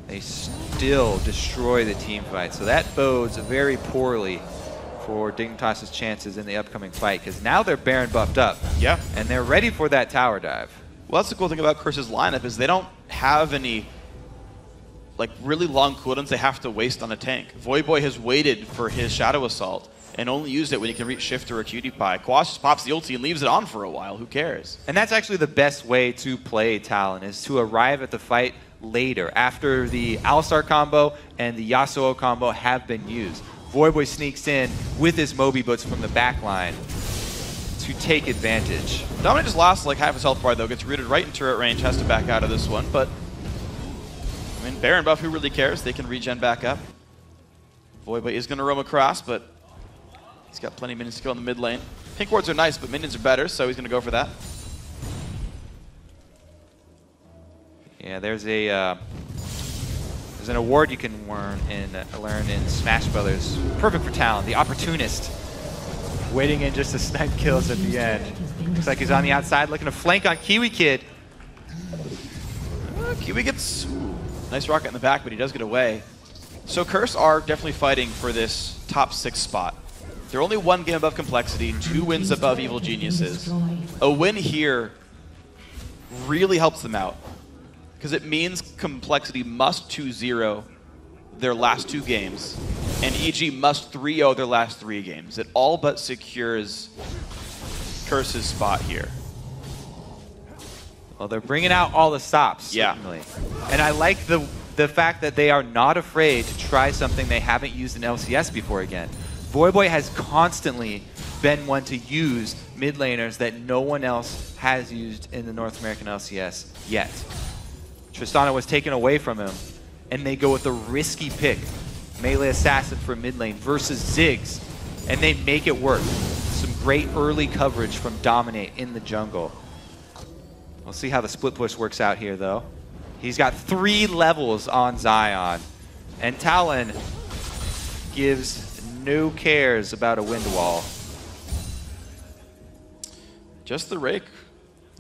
they still destroy the team fight. So that bodes very poorly for Dignitas' chances in the upcoming fight, because now they're Baron buffed up. Yeah. And they're ready for that tower dive. Well, that's the cool thing about Curse's lineup is they don't have any like really long cooldowns they have to waste on a tank. Voidboy has waited for his Shadow Assault and only used it when he can reach Shifter or Cutie Pie. Quash just pops the ulti and leaves it on for a while. Who cares? And that's actually the best way to play Talon, is to arrive at the fight later, after the Alistar combo and the Yasuo combo have been used. Voidboy sneaks in with his Moby Boots from the back line to take advantage. Dominate just lost like half his health bar, though. Gets rooted right in turret range, has to back out of this one. But, I mean, Baron buff, who really cares? They can regen back up. Voidboy is going to roam across, but he's got plenty of minions to kill in the mid lane. Pink wards are nice, but minions are better, so he's going to go for that. Yeah, there's an award you can learn in Smash Brothers. Perfect for Talon, the Opportunist. Waiting in just to snipe kills at the end. Looks like he's on the outside looking to flank on KiwiKid. Kiwi gets nice rocket in the back, but he does get away. So Curse are definitely fighting for this top 6 spot. They're only 1 game above Complexity, 2 wins above Evil Geniuses. A win here really helps them out, because it means Complexity must 2-0 their last 2 games, and EG must 3-0 their last 3 games. It all but secures Curse's spot here. Well, they're bringing out all the stops, certainly. And I like the fact that they are not afraid to try something they haven't used in LCS before again. Voyboy has constantly been one to use mid laners that no one else has used in the North American LCS yet. Tristana was taken away from him, and they go with a risky pick, melee assassin for mid lane versus Ziggs, and they make it work. Some great early coverage from Dominate in the jungle. We'll see how the split push works out here, though. He's got 3 levels on Zion, and Talon gives no cares about a wind wall. Just the rake.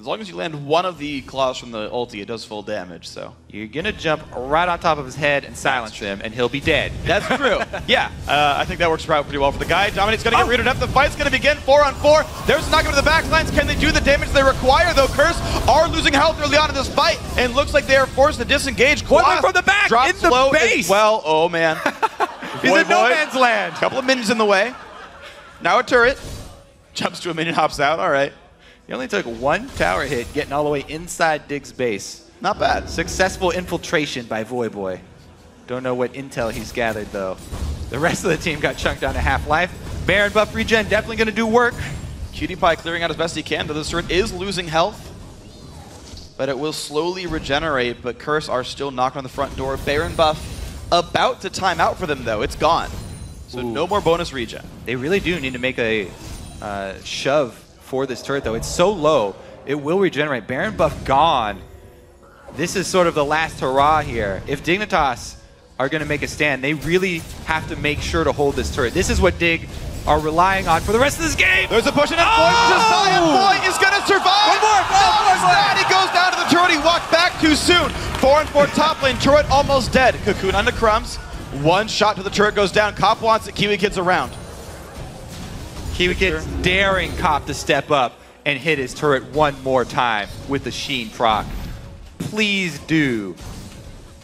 As long as you land one of the claws from the ulti, it does full damage, so. You're gonna jump right on top of his head and silence him, and he'll be dead. That's true. Yeah, I think that works out pretty well for the guy. Dominate's gonna get rooted up. The fight's gonna begin 4-on-4. There's a knock into the backlines. Can they do the damage they require, though? Curse are losing health early on in this fight, and looks like they are forced to disengage. One from the back, drops in the low base. Well, oh man. He's in no man's land. Couple of minions in the way. Now a turret. Jumps to a minion, hops out. All right. He only took 1 tower hit, getting all the way inside Dig's base. Not bad. Successful infiltration by Voyboy. Don't know what intel he's gathered, though. The rest of the team got chunked down to half-life. Baron buff regen definitely going to do work. Cutie Pie clearing out as best he can, but this turret is losing health. But it will slowly regenerate, but Curse are still knocking on the front door. Baron buff about to time out for them, though. It's gone. So no more bonus regen. They really do need to make a shove for this turret, though. It's so low, it will regenerate. Baron buff gone. This is sort of the last hurrah here. If Dignitas are going to make a stand, they really have to make sure to hold this turret. This is what Dig are relying on for the rest of this game. There's a push in, and Boy is going to survive. One more. He goes down to the turret. He walked back too soon. 4-on-4 top lane. Turret almost dead. Cocoon onto Crumbs. 1 shot to the turret goes down. Cop wants it. Kiwi Kid's around. Kiwi Kid's daring Cop to step up and hit his turret 1 more time with the Sheen proc. Please do.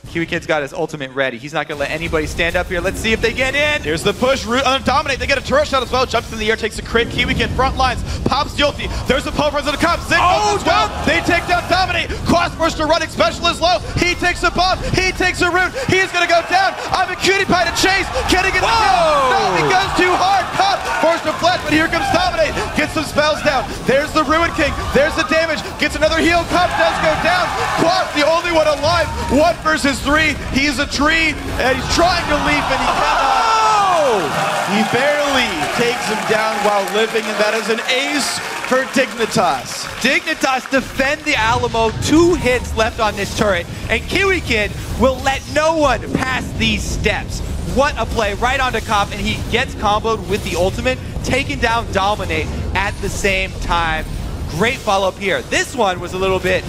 Kiwi Kid's got his ultimate ready. He's not going to let anybody stand up here. Let's see if they get in. Here's the push. Dominate. They get a turret shot as well. Jumps in the air, takes a crit. Kiwi Kid front lines. Pops the ulti. There's a pull runs into Cop. Zig goes as well. They take down Dominate. Cross burst to running specialist low. He takes a bomb. He takes a root. He's going to go down. I'm a Cutie Pie to chase. Can he get the kill? No, he goes too hard. Cop forced to flash, but here comes Dominate. Gets some spells down. There's the Ruin King. There's the damage. Gets another heal. Cop does go down. Quap, the only one alive. 1 versus 3. He's a tree, and he's trying to leap, and he cannot. He barely takes him down while living, and that is an ace for Dignitas. Dignitas defend the Alamo. 2 hits left on this turret, and Kiwi Kid will let no one pass these steps. What a play right onto Cop, and he gets comboed with the ultimate, taking down Dominate at the same time. Great follow-up here. This one was a little bit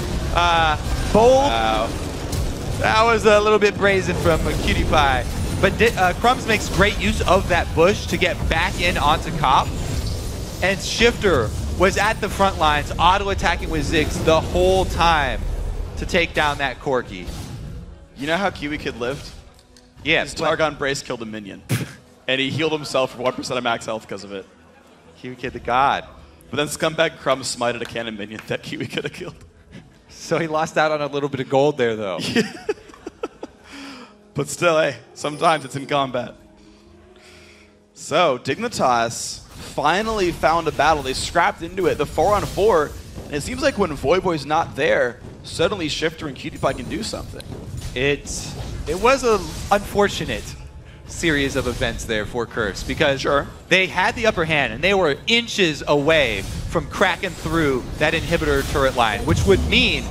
bold. Wow. That was a little bit brazen from Cutie Pie. But Crumbs makes great use of that bush to get back in onto Cop. And Shifter was at the front lines, auto-attacking with Ziggs the whole time to take down that Corki. You know how Kiwi Kid lived? Yeah. His Targon Brace killed a minion. And he healed himself for 1% of max health because of it. Kiwi Kid the god. But then Scumbag Crumbs smited a cannon minion that Kiwi could have killed. So he lost out on a little bit of gold there, though. But still, hey, sometimes it's in combat. So, Dignitas finally found a battle. They scrapped into it, the 4-on-4. And it seems like when Voyboy's not there, suddenly Shifter and Cutie Pie can do something. It was an unfortunate series of events there for Curse because they had the upper hand and they were inches away from cracking through that inhibitor turret line, which would mean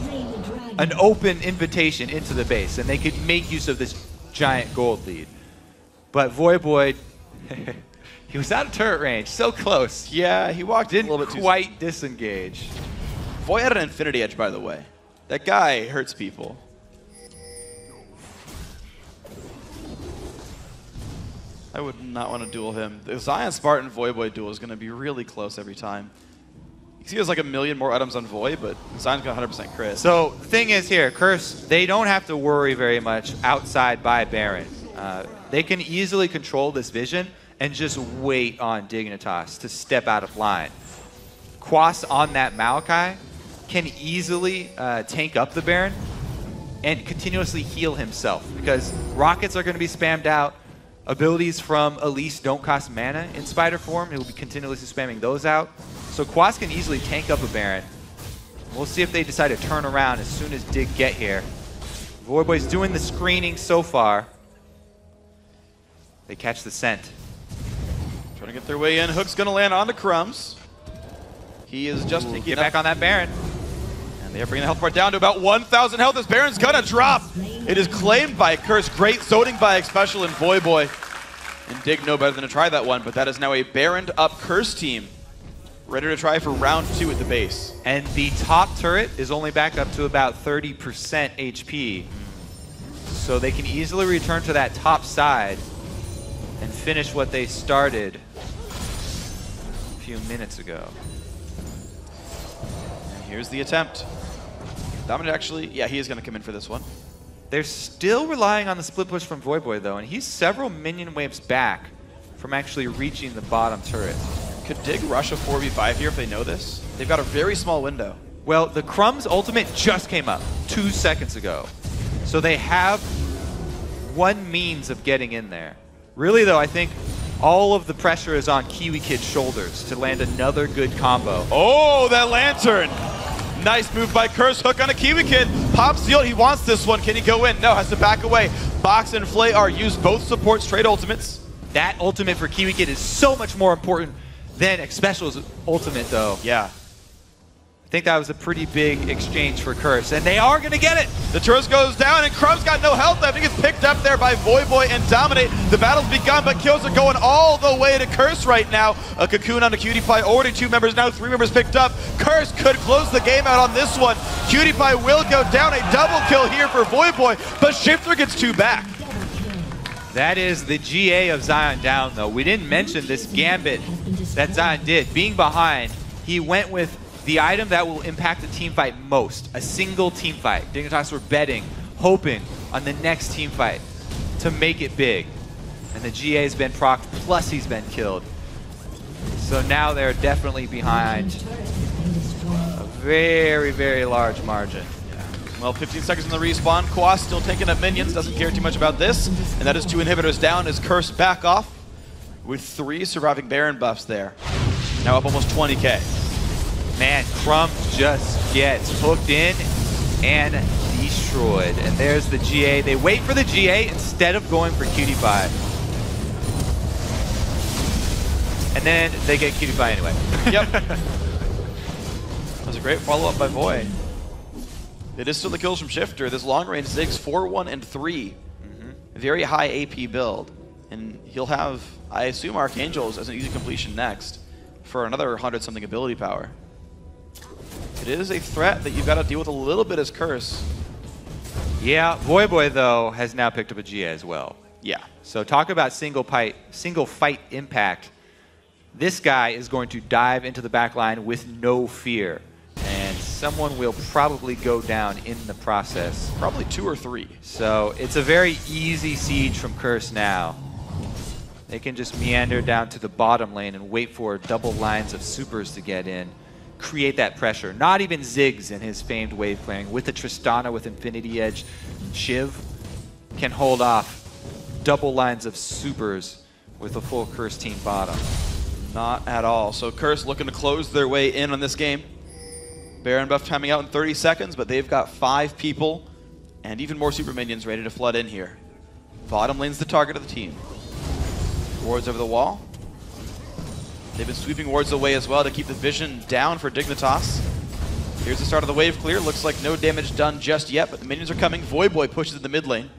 an open invitation into the base, and they could make use of this giant gold lead. But Voyboy, he was out of turret range, so close. Yeah, he walked in Didn't a little bit too quite disengage. Voy had an infinity edge, by the way. That guy hurts people. I would not want to duel him. The Zion Spartan Voyboy duel is going to be really close every time. You can see there's like a million more items on Voy, but Zion's got 100% crit. So the thing is here, Curse, they don't have to worry very much outside by Baron. They can easily control this vision and just wait on Dignitas to step out of line. Quas on that Maokai can easily tank up the Baron and continuously heal himself because rockets are going to be spammed out. Abilities from Elise don't cost mana in Spider form. He'll be continuously spamming those out. So Quas can easily tank up a Baron. We'll see if they decide to turn around as soon as Dig get here. Voyboy's doing the screening so far. They catch the scent. Trying to get their way in. Hook's going to land on the Crumbs. He is just Get back on that Baron. And they are bringing the health bar down to about 1,000 health. This Baron's going to drop. It is claimed by Curse. Great zoning by Xpecial and Voyboy. And Dig no better than to try that one, but that is now a Baroned up Curse team. Ready to try for round 2 at the base. And the top turret is only back up to about 30% HP. So they can easily return to that top side and finish what they started a few minutes ago. And here's the attempt. Dominant actually, yeah, he is going to come in for this one. They're still relying on the split push from Voyboy though, and he's several minion waves back from actually reaching the bottom turret. Could Dig rush a 4v5 here if they know this? They've got a very small window. Well, the Crumbs ultimate just came up 2 seconds ago. So they have one means of getting in there. Really though, I think all of the pressure is on Kiwi Kid's shoulders to land another good combo. Oh, that Lantern! Nice move by Curse. Hook on a Kiwi Kid. Pops the ult. He wants this one. Can he go in? No, has to back away. Box and Flay are used. Both support straight ultimates. That ultimate for Kiwi Kid is so much more important than Xpecial's ultimate though. Yeah. I think that was a pretty big exchange for Curse, and they are going to get it. The turret goes down, and Crumb's got no health left. He gets picked up there by Voyboy and Dominate. The battle's begun, but kills are going all the way to Curse right now. A Cocoon on the Cutie Pie. Already 2 members, now 3 members picked up. Curse could close the game out on this one. Cutie Pie will go down. A double kill here for Voyboy, but Shifter gets 2 back. That is the GA of Zion down, though. We didn't mention this gambit that Zion did. Being behind, he went with the item that will impact the team fight most, a single team fight. Dignitas were betting, hoping on the next team fight to make it big. And the GA's been procced, plus he's been killed. So now they're definitely behind a very, very large margin. Well, 15 seconds on the respawn. Quas still taking up minions, doesn't care too much about this. And that is 2 inhibitors down as Curse back off with 3 surviving Baron buffs there. Now up almost 20k. Man, Crumb just gets hooked in and destroyed. And there's the GA. They wait for the GA instead of going for Cutie Pie. And then they get Cutie Pie anyway. Yep. That was a great follow-up by Voy. It is still the kills from Shifter. This long-range Ziggs 4-1 and 3. Very high AP build. And he'll have, I assume, Archangels as an easy completion next for another 100-something ability power. It is a threat that you've got to deal with a little bit as Curse. Yeah, Voyboy, though, has now picked up a GA as well. Yeah. So talk about single fight impact. This guy is going to dive into the back line with no fear. And someone will probably go down in the process. Probably 2 or 3. So it's a very easy siege from Curse now. They can just meander down to the bottom lane and wait for double lines of supers to get in. Create that pressure. Not even Ziggs in his famed wave clearing. With the Tristana with Infinity Edge, Shiv can hold off double lines of supers with a full Curse team bottom. Not at all. So Curse looking to close their way in on this game. Baron buff timing out in 30 seconds, but they've got 5 people and even more super minions ready to flood in here. Bottom lane's the target of the team. Wards over the wall. They've been sweeping wards away as well to keep the vision down for Dignitas. Here's the start of the wave clear. Looks like no damage done just yet, but the minions are coming. Voyboy pushes in the mid lane.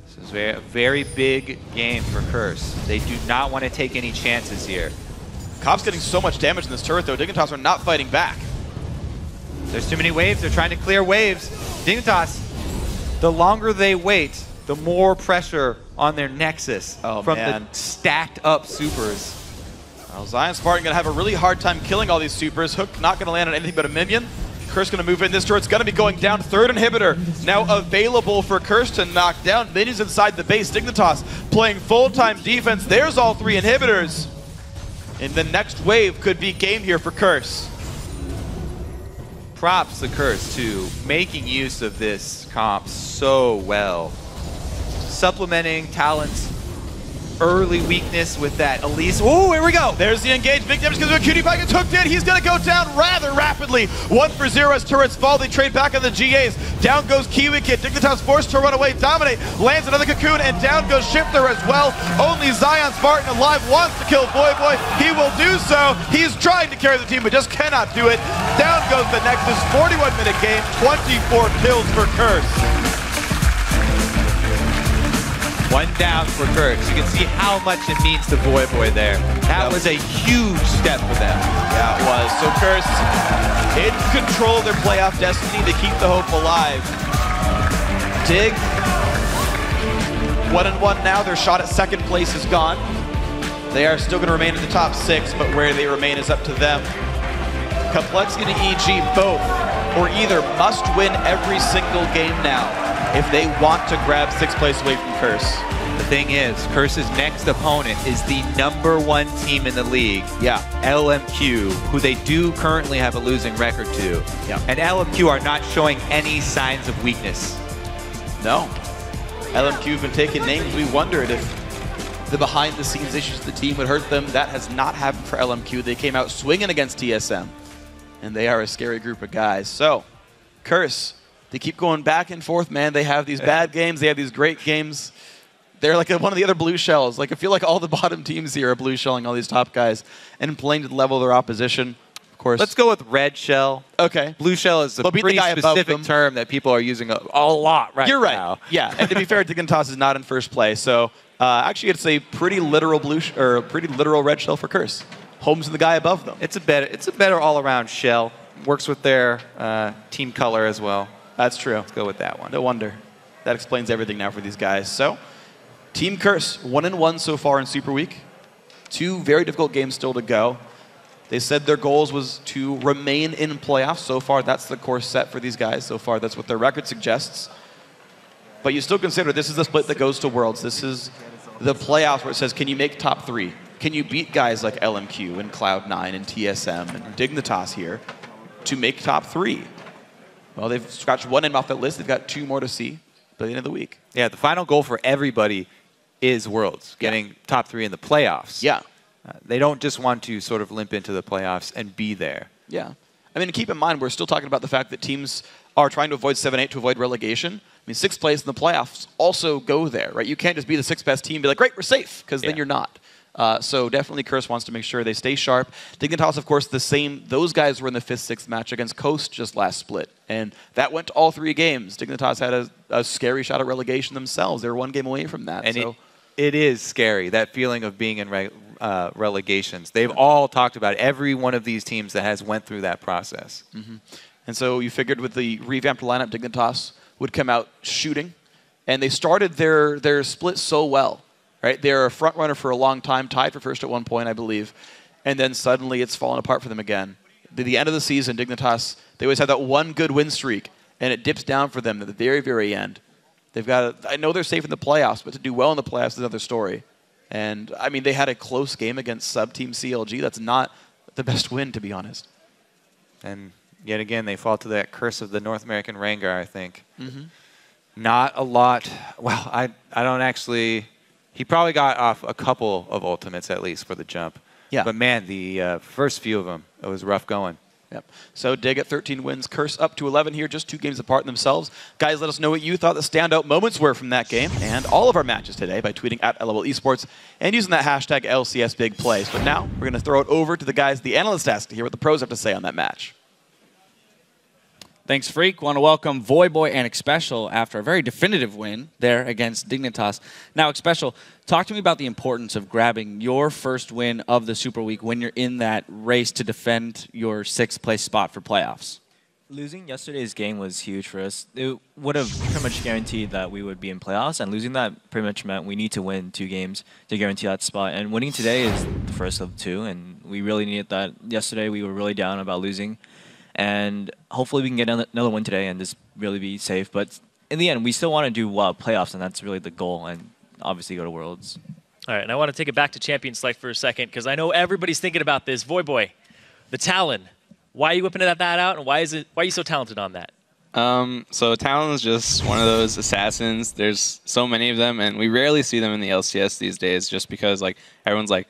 This is a very big game for Curse. They do not want to take any chances here. Cop's getting so much damage in this turret, though. Dignitas are not fighting back. There's too many waves. They're trying to clear waves. Dignitas, the longer they wait, the more pressure on their Nexus from the stacked up supers. Well, Zion Spartan going to have a really hard time killing all these supers. Hook not going to land on anything but a minion. Curse going to move in this turret. It's going to be going down. Third inhibitor now available for Curse to knock down. Minions inside the base. Dignitas playing full-time defense. There's all 3 inhibitors. And the next wave could be game here for Curse. Props to Curse, too, making use of this comp so well. Supplementing Talon's early weakness with that Elise. Oh, here we go. There's the engage. Big damage because of a cutie pie gets hooked in. He's going to go down rather rapidly. 1 for 0 as turrets fall. They trade back on the GAs. Down goes Kiwi Kid. Dignitas forced to run away. Dominate lands another cocoon, and down goes Shifter as well. Only Zion Spartan alive wants to kill Voyboy. He will do so. He's trying to carry the team, but just cannot do it. Down goes the Nexus. 41-minute game. 24 kills for Curse. 1 down for Curse. You can see how much it means to Voyboy there. That was a huge step for them. Yeah, it was. So Curse in control of their playoff destiny to keep the hope alive. Dig, 1-1 now. Their shot at second place is gone. They are still going to remain in the top 6, but where they remain is up to them. Complexity and EG both, or either must win every single game now if they want to grab 6th place away from Curse. The thing is, Curse's next opponent is the #1 team in the league. Yeah. LMQ, who they do currently have a losing record to. Yeah. And LMQ are not showing any signs of weakness. No. LMQ have been taking names. We wondered if the behind-the-scenes issues of the team would hurt them. That has not happened for LMQ. They came out swinging against TSM, and they are a scary group of guys. So, Curse, they keep going back and forth, man. They have these bad games. They have these great games. They're like one of the other blue shells. Like, I feel like all the bottom teams here are blue shelling all these top guys and playing to the level of their opposition. Of course. Let's go with red shell. Okay. Blue shell is a pretty specific term that people are using a lot right now. You're right. Yeah. And to be fair, Dignitas is not in first place. So actually, it's a pretty literal pretty literal red shell for Curse. Home's the guy above them. It's a better all-around shell. Works with their team color as well. That's true. Let's go with that one. No wonder. That explains everything now for these guys. So, Team Curse, 1-1 so far in Super Week. 2 very difficult games still to go. They said their goals was to remain in playoffs. So far, that's the course set for these guys. So far, that's what their record suggests. But you still consider this is the split that goes to Worlds. This is the playoffs where it says, can you make top 3? Can you beat guys like LMQ and Cloud9 and TSM and Dignitas here to make top 3? Well, they've scratched 1 name off that list. They've got 2 more to see by the end of the week. Yeah, the final goal for everybody is Worlds, getting top 3 in the playoffs. Yeah. They don't just want to sort of limp into the playoffs and be there. Yeah. I mean, keep in mind, we're still talking about the fact that teams are trying to avoid 7-8 to avoid relegation. I mean, 6th place in the playoffs also go there, right? You can't just be the 6th best team and be like, great, we're safe, because then you're not. So definitely Curse wants to make sure they stay sharp. Dignitas, of course, the same. Those guys were in the 5th, 6th match against Coast just last split. And that went to all 3 games. Dignitas had a scary shot at relegation themselves. They were 1 game away from that. And so it is scary, that feeling of being in relegations. They've all talked about it. Every one of these teams that has went through that process. Mm-hmm. And so you figured with the revamped lineup, Dignitas would come out shooting. And they started their split so well. Right? They're a front runner for a long time, tied for first at one point, I believe. And then suddenly it's fallen apart for them again. At the end of the season, Dignitas, they always have that 1 good win streak, and it dips down for them at the very, very end. They've got I know they're safe in the playoffs, but to do well in the playoffs is another story. And, I mean, they had a close game against sub-team CLG. That's not the best win, to be honest. And yet again, they fall to that curse of the North American Rengar, I think. Mm-hmm. Not a lot. Well, I don't actually... He probably got off a couple of ultimates at least for the jump. Yeah. But man, the first few of them, it was rough going. Yep. So Dig at 13 wins, Curse up to 11 here, just 2 games apart in themselves. Guys, let us know what you thought the standout moments were from that game and all of our matches today by tweeting at LOL Esports and using that hashtag LCS Big Plays. But now we're going to throw it over to the guys, the analyst task, to hear what the pros have to say on that match. Thanks, Freak. Want to welcome Voyboy and Xpecial after a very definitive win there against Dignitas. Now, Xpecial, talk to me about the importance of grabbing your first win of the Super Week when you're in that race to defend your 6th place spot for playoffs. Losing yesterday's game was huge for us. It would have pretty much guaranteed that we would be in playoffs, and losing that pretty much meant we need to win 2 games to guarantee that spot. And winning today is the first of 2, and we really needed that. Yesterday we were really down about losing, and hopefully we can get another win today and just really be safe. But in the end, we still want to do well playoffs, and that's really the goal, and obviously go to Worlds. All right, and I want to take it back to Champions Select for a second because I know everybody's thinking about this. Voyboy, the Talon. Why are you whipping that out, and why are you so talented on that? So Talon's just one of those assassins. There's so many of them, and we rarely see them in the LCS these days just because like everyone's like,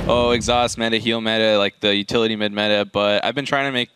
oh, exhaust meta, heal meta, like the utility mid meta. But I've been trying to make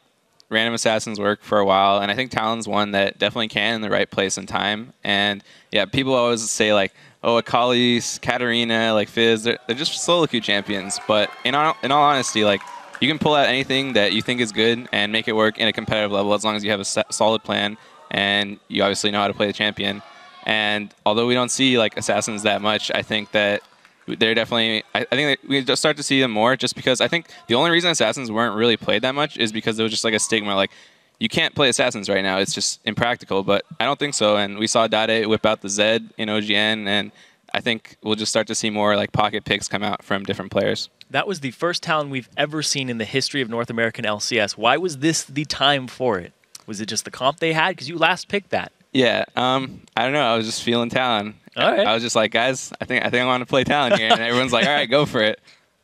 random assassins work for a while, and I think Talon's one that definitely can in the right place and time. And yeah, people always say like, oh, Akali, Katarina, like Fizz, they're just solo queue champions. But in all honesty, like, you can pull out anything that you think is good and make it work in a competitive level as long as you have a solid plan and you obviously know how to play the champion. And although we don't see like assassins that much, I think that they're definitely, I think that we just start to see them more just because I think the only reason assassins weren't really played that much is because there was just like a stigma, like you can't play assassins right now. It's just impractical, but I don't think so. And we saw Dade whip out the Zed in OGN, and I think we'll just start to see more like pocket picks come out from different players. That was the first Talon we've ever seen in the history of North American LCS. Why was this the time for it? Was it just the comp they had? Because you last picked that. Yeah, I don't know. I was just feeling Talon. All right. I was just like, guys, I think I want to play Talon here, and everyone's like, all right, go for it.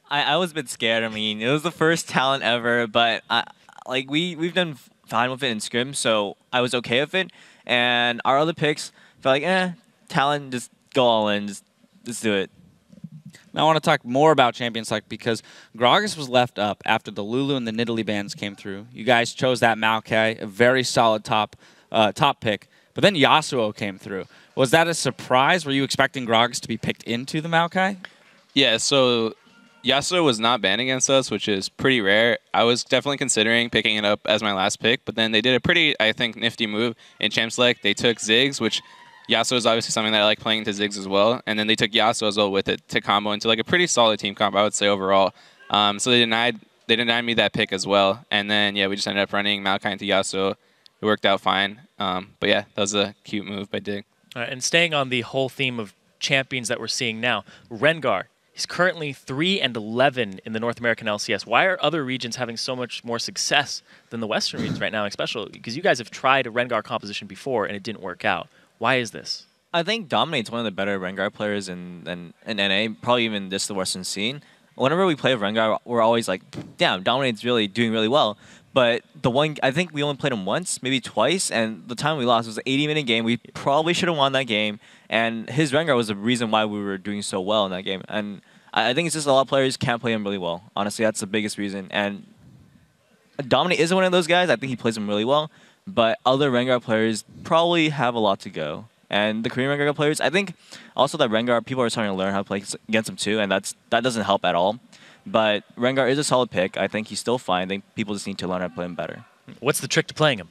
I was a bit scared. I mean, it was the first Talon ever, but like we've done fine with it in scrim, so I was okay with it. And our other picks felt like, Talon, just go all in, just do it. Now I want to talk more about Champions Select because Gragas was left up after the Lulu and the Nidalee bans came through. You guys chose that Maokai, a very solid top pick, but then Yasuo came through. Was that a surprise? Were you expecting Gragas to be picked into the Maokai? Yeah, so Yasuo was not banned against us, which is pretty rare. I was definitely considering picking it up as my last pick, but then they did a pretty, I think, nifty move in Champ Select. They took Ziggs, which Yasuo is obviously something that I like playing into Ziggs as well, and then they took Yasuo as well with it to combo into like a pretty solid team combo, I would say overall. So they denied me that pick as well, and then yeah, we just ended up running Maokai into Yasuo. It worked out fine, but yeah, that was a cute move by Dig. All right, and staying on the whole theme of champions that we're seeing now, Rengar. He's currently 3-11 in the North American LCS. Why are other regions having so much more success than the Western regions right now, especially because you guys have tried a Rengar composition before and it didn't work out. Why is this? I think Dominate's one of the better Rengar players in NA, probably even the Western scene. Whenever we play with Rengar, we're always like, damn, Dominate's really doing really well. But I think we only played him once, maybe twice, and the time we lost was an 80-minute game. We probably should have won that game, and his Rengar was the reason why we were doing so well in that game. And I think it's just a lot of players can't play him really well. Honestly, that's the biggest reason. And Dominate is one of those guys. I think he plays him really well. But other Rengar players probably have a lot to go. And the Korean Rengar players, I think also that Rengar, people are starting to learn how to play against him too, and that doesn't help at all. But Rengar is a solid pick. I think he's still fine. I think people just need to learn how to play him better. What's the trick to playing him?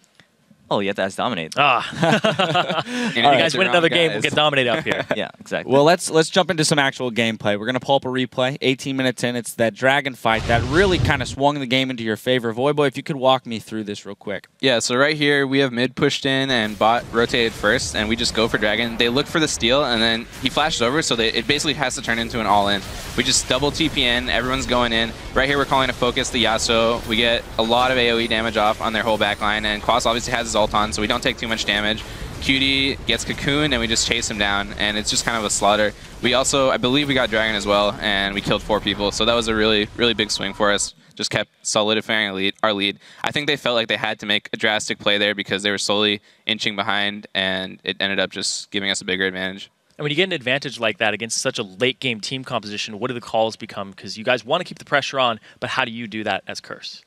Oh, you have to ask Dominate. If you guys win another game, we'll get Dominate up here. Yeah, exactly. Well, let's jump into some actual gameplay. We're going to pull up a replay, 18 minutes in. It's that dragon fight that really kind of swung the game into your favor. Voyboy, if you could walk me through this real quick. Yeah, so right here, we have mid pushed in and bot rotated first, and we just go for dragon. They look for the steal, and then he flashes over, so it basically has to turn into an all-in. We just double TPN, everyone's going in. Right here, we're calling a focus the Yasuo. We get a lot of AoE damage off on their whole backline, and Quas obviously has his ult on, so we don't take too much damage. Cutie gets cocooned, and we just chase him down, and it's just kind of a slaughter. We also, I believe we got dragon as well, and we killed 4 people, so that was a really, really big swing for us. Just kept solidifying our lead. I think they felt like they had to make a drastic play there because they were slowly inching behind, and it ended up just giving us a bigger advantage. And when you get an advantage like that against such a late-game team composition, what do the calls become? Because you guys want to keep the pressure on, but how do you do that as Curse?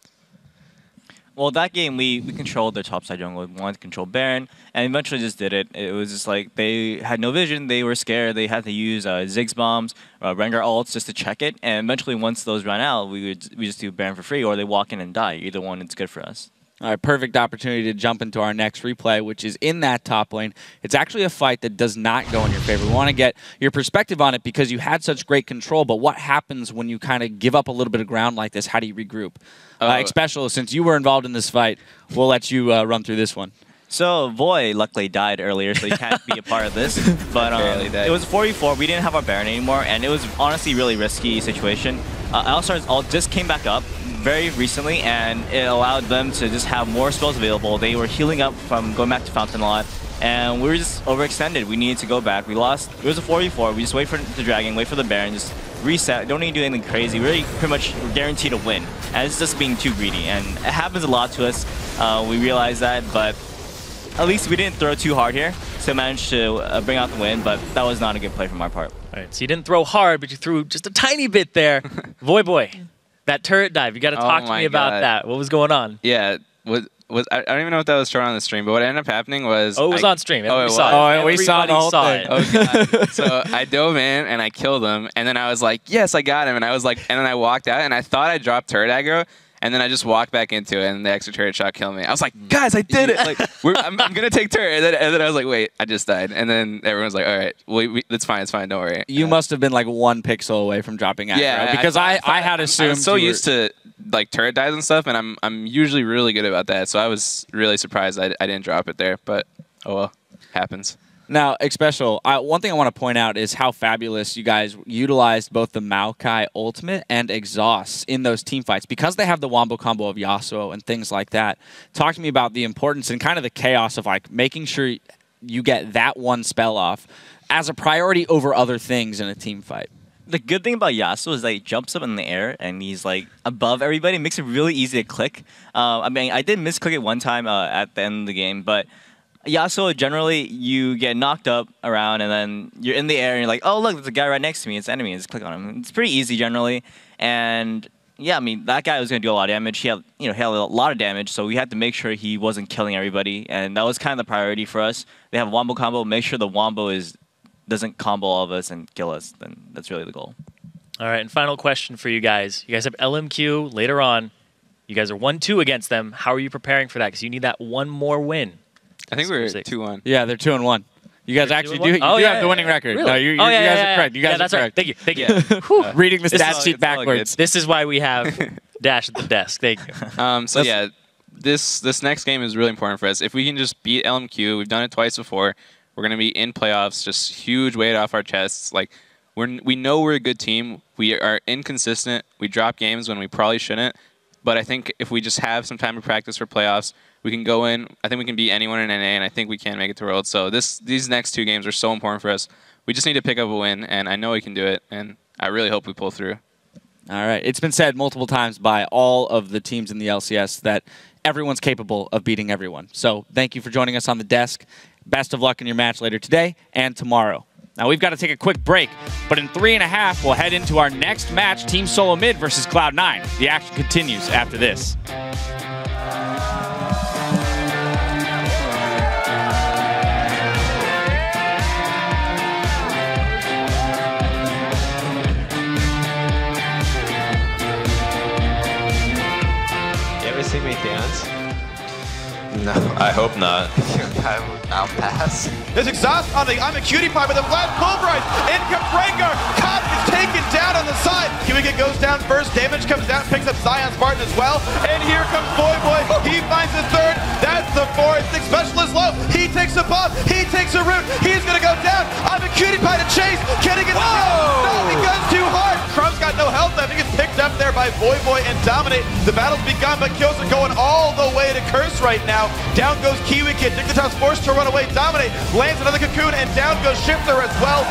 Well, that game, we controlled their top side jungle. We wanted to control Baron, and eventually just did it. It was just like they had no vision. They were scared. They had to use Ziggs bombs, Rengar ults just to check it. And eventually, once those ran out, we just do Baron for free, or they walk in and die. Either one, it's good for us. All right, perfect opportunity to jump into our next replay, which is in that top lane. It's actually a fight that does not go in your favor. We want to get your perspective on it because you had such great control, but what happens when you kind of give up a little bit of ground like this? How do you regroup? Especially since you were involved in this fight, we'll let you run through this one. So Voy luckily died earlier, so he can't be a part of this. But it was 4v4. We didn't have our Baron anymore, and it was honestly a really risky situation. All-Stars all just came back up very recently, and it allowed them to just have more spells available. They were healing up from going back to Fountain a lot, and we were just overextended. We needed to go back. We lost. It was a 4v4. We just wait for the Dragon, wait for the Baron, just reset. Don't need to do anything crazy. Really, pretty much guaranteed to win. And it's just being too greedy, and it happens a lot to us. We realize that, but at least we didn't throw too hard here, so managed to bring out the win, but that was not a good play from our part. All right, so you didn't throw hard, but you threw just a tiny bit there. Voy, that turret dive, you got to talk to me about that. What was going on? Yeah, I don't even know if that was shown on the stream, but what ended up happening was... Oh, it was on stream. Oh, it was? Oh, we saw the whole thing. Oh, God. So I dove in and I killed him, and then I was like, yes, I got him. And I was like, and then I walked out, and I thought I dropped turret aggro, and then I just walked back into it, and the extra turret shot killed me. I was like, guys, I did it! Like, I'm going to take turret. And then I was like, wait, I just died. And then everyone's like, all right, it's fine, don't worry. You must have been like 1 pixel away from dropping aggro. Yeah, because I had assumed... I'm so used to like turret dives and stuff, and I'm usually really good about that, so I was really surprised I didn't drop it there, but oh well, happens. Now, Xpecial, one thing I want to point out is how fabulous you guys utilized both the Maokai ultimate and exhaust in those team fights because they have the wombo combo of Yasuo and things like that. Talk to me about the importance and kind of the chaos of like making sure you get that one spell off as a priority over other things in a team fight. The good thing about Yasuo is that he jumps up in the air and he's like above everybody. It makes it really easy to click. I mean, I did misclick it one time at the end of the game, but Yasuo, generally, you get knocked up around and then you're in the air and you're like, oh, look, there's a guy right next to me. It's enemy. Just click on him. It's pretty easy generally. And yeah, I mean, that guy was going to do a lot of damage. He had, had a lot of damage, so we had to make sure he wasn't killing everybody. And that was kind of the priority for us. They have a wombo combo. Make sure the wombo doesn't combo all of us and kill us. Then that's really the goal. All right, and final question for you guys. You guys have LMQ later on. You guys are 1-2 against them. How are you preparing for that? Because you need that one more win. I think we're 2-1. Yeah, they're 2-1. You guys actually do have the winning record. Really? No, you guys are correct. You guys are correct. Right. Thank you. Reading the stat sheet backwards. This is why we have Dash at the desk. Thank you. So yeah, this next game is really important for us. If we can just beat LMQ, we've done it twice before. We're going to be in playoffs, just huge weight off our chests. Like we know we're a good team. We are inconsistent. We drop games when we probably shouldn't. But I think if we just have some time to practice for playoffs, we can go in. I think we can beat anyone in NA, and I think we can make it to Worlds. So these next 2 games are so important for us. We just need to pick up a win, and I know we can do it, and I really hope we pull through. All right. It's been said multiple times by all of the teams in the LCS that everyone's capable of beating everyone. So thank you for joining us on the desk. Best of luck in your match later today and tomorrow. Now, we've got to take a quick break, but in 3.5, we'll head into our next match, Team Solo Mid versus Cloud9. The action continues after this. You ever see me dance? No, I hope not. I'll pass. There's exhaust on the I'm a cutie pie with a flat pulverized. In comes Rengar. Cop is taken down on the side. Kiwicket goes down first. Damage comes down, picks up Zion Spartan as well. And here comes Boy. He finds the 3rd. That's the 4th. Specialist low. He takes a buff. He takes a root. He's going to go down. I'm a cutie pie to chase. Getting it down. No, he goes too hard. Crumb's got no health left. He gets picked up there by Boy and Dominate. The battle's begun, but kills are going all the way to Curse right now. Down goes Kiwicket. Dignitas forced to run away. Dominate lands another cocoon, and down goes Shifter as well.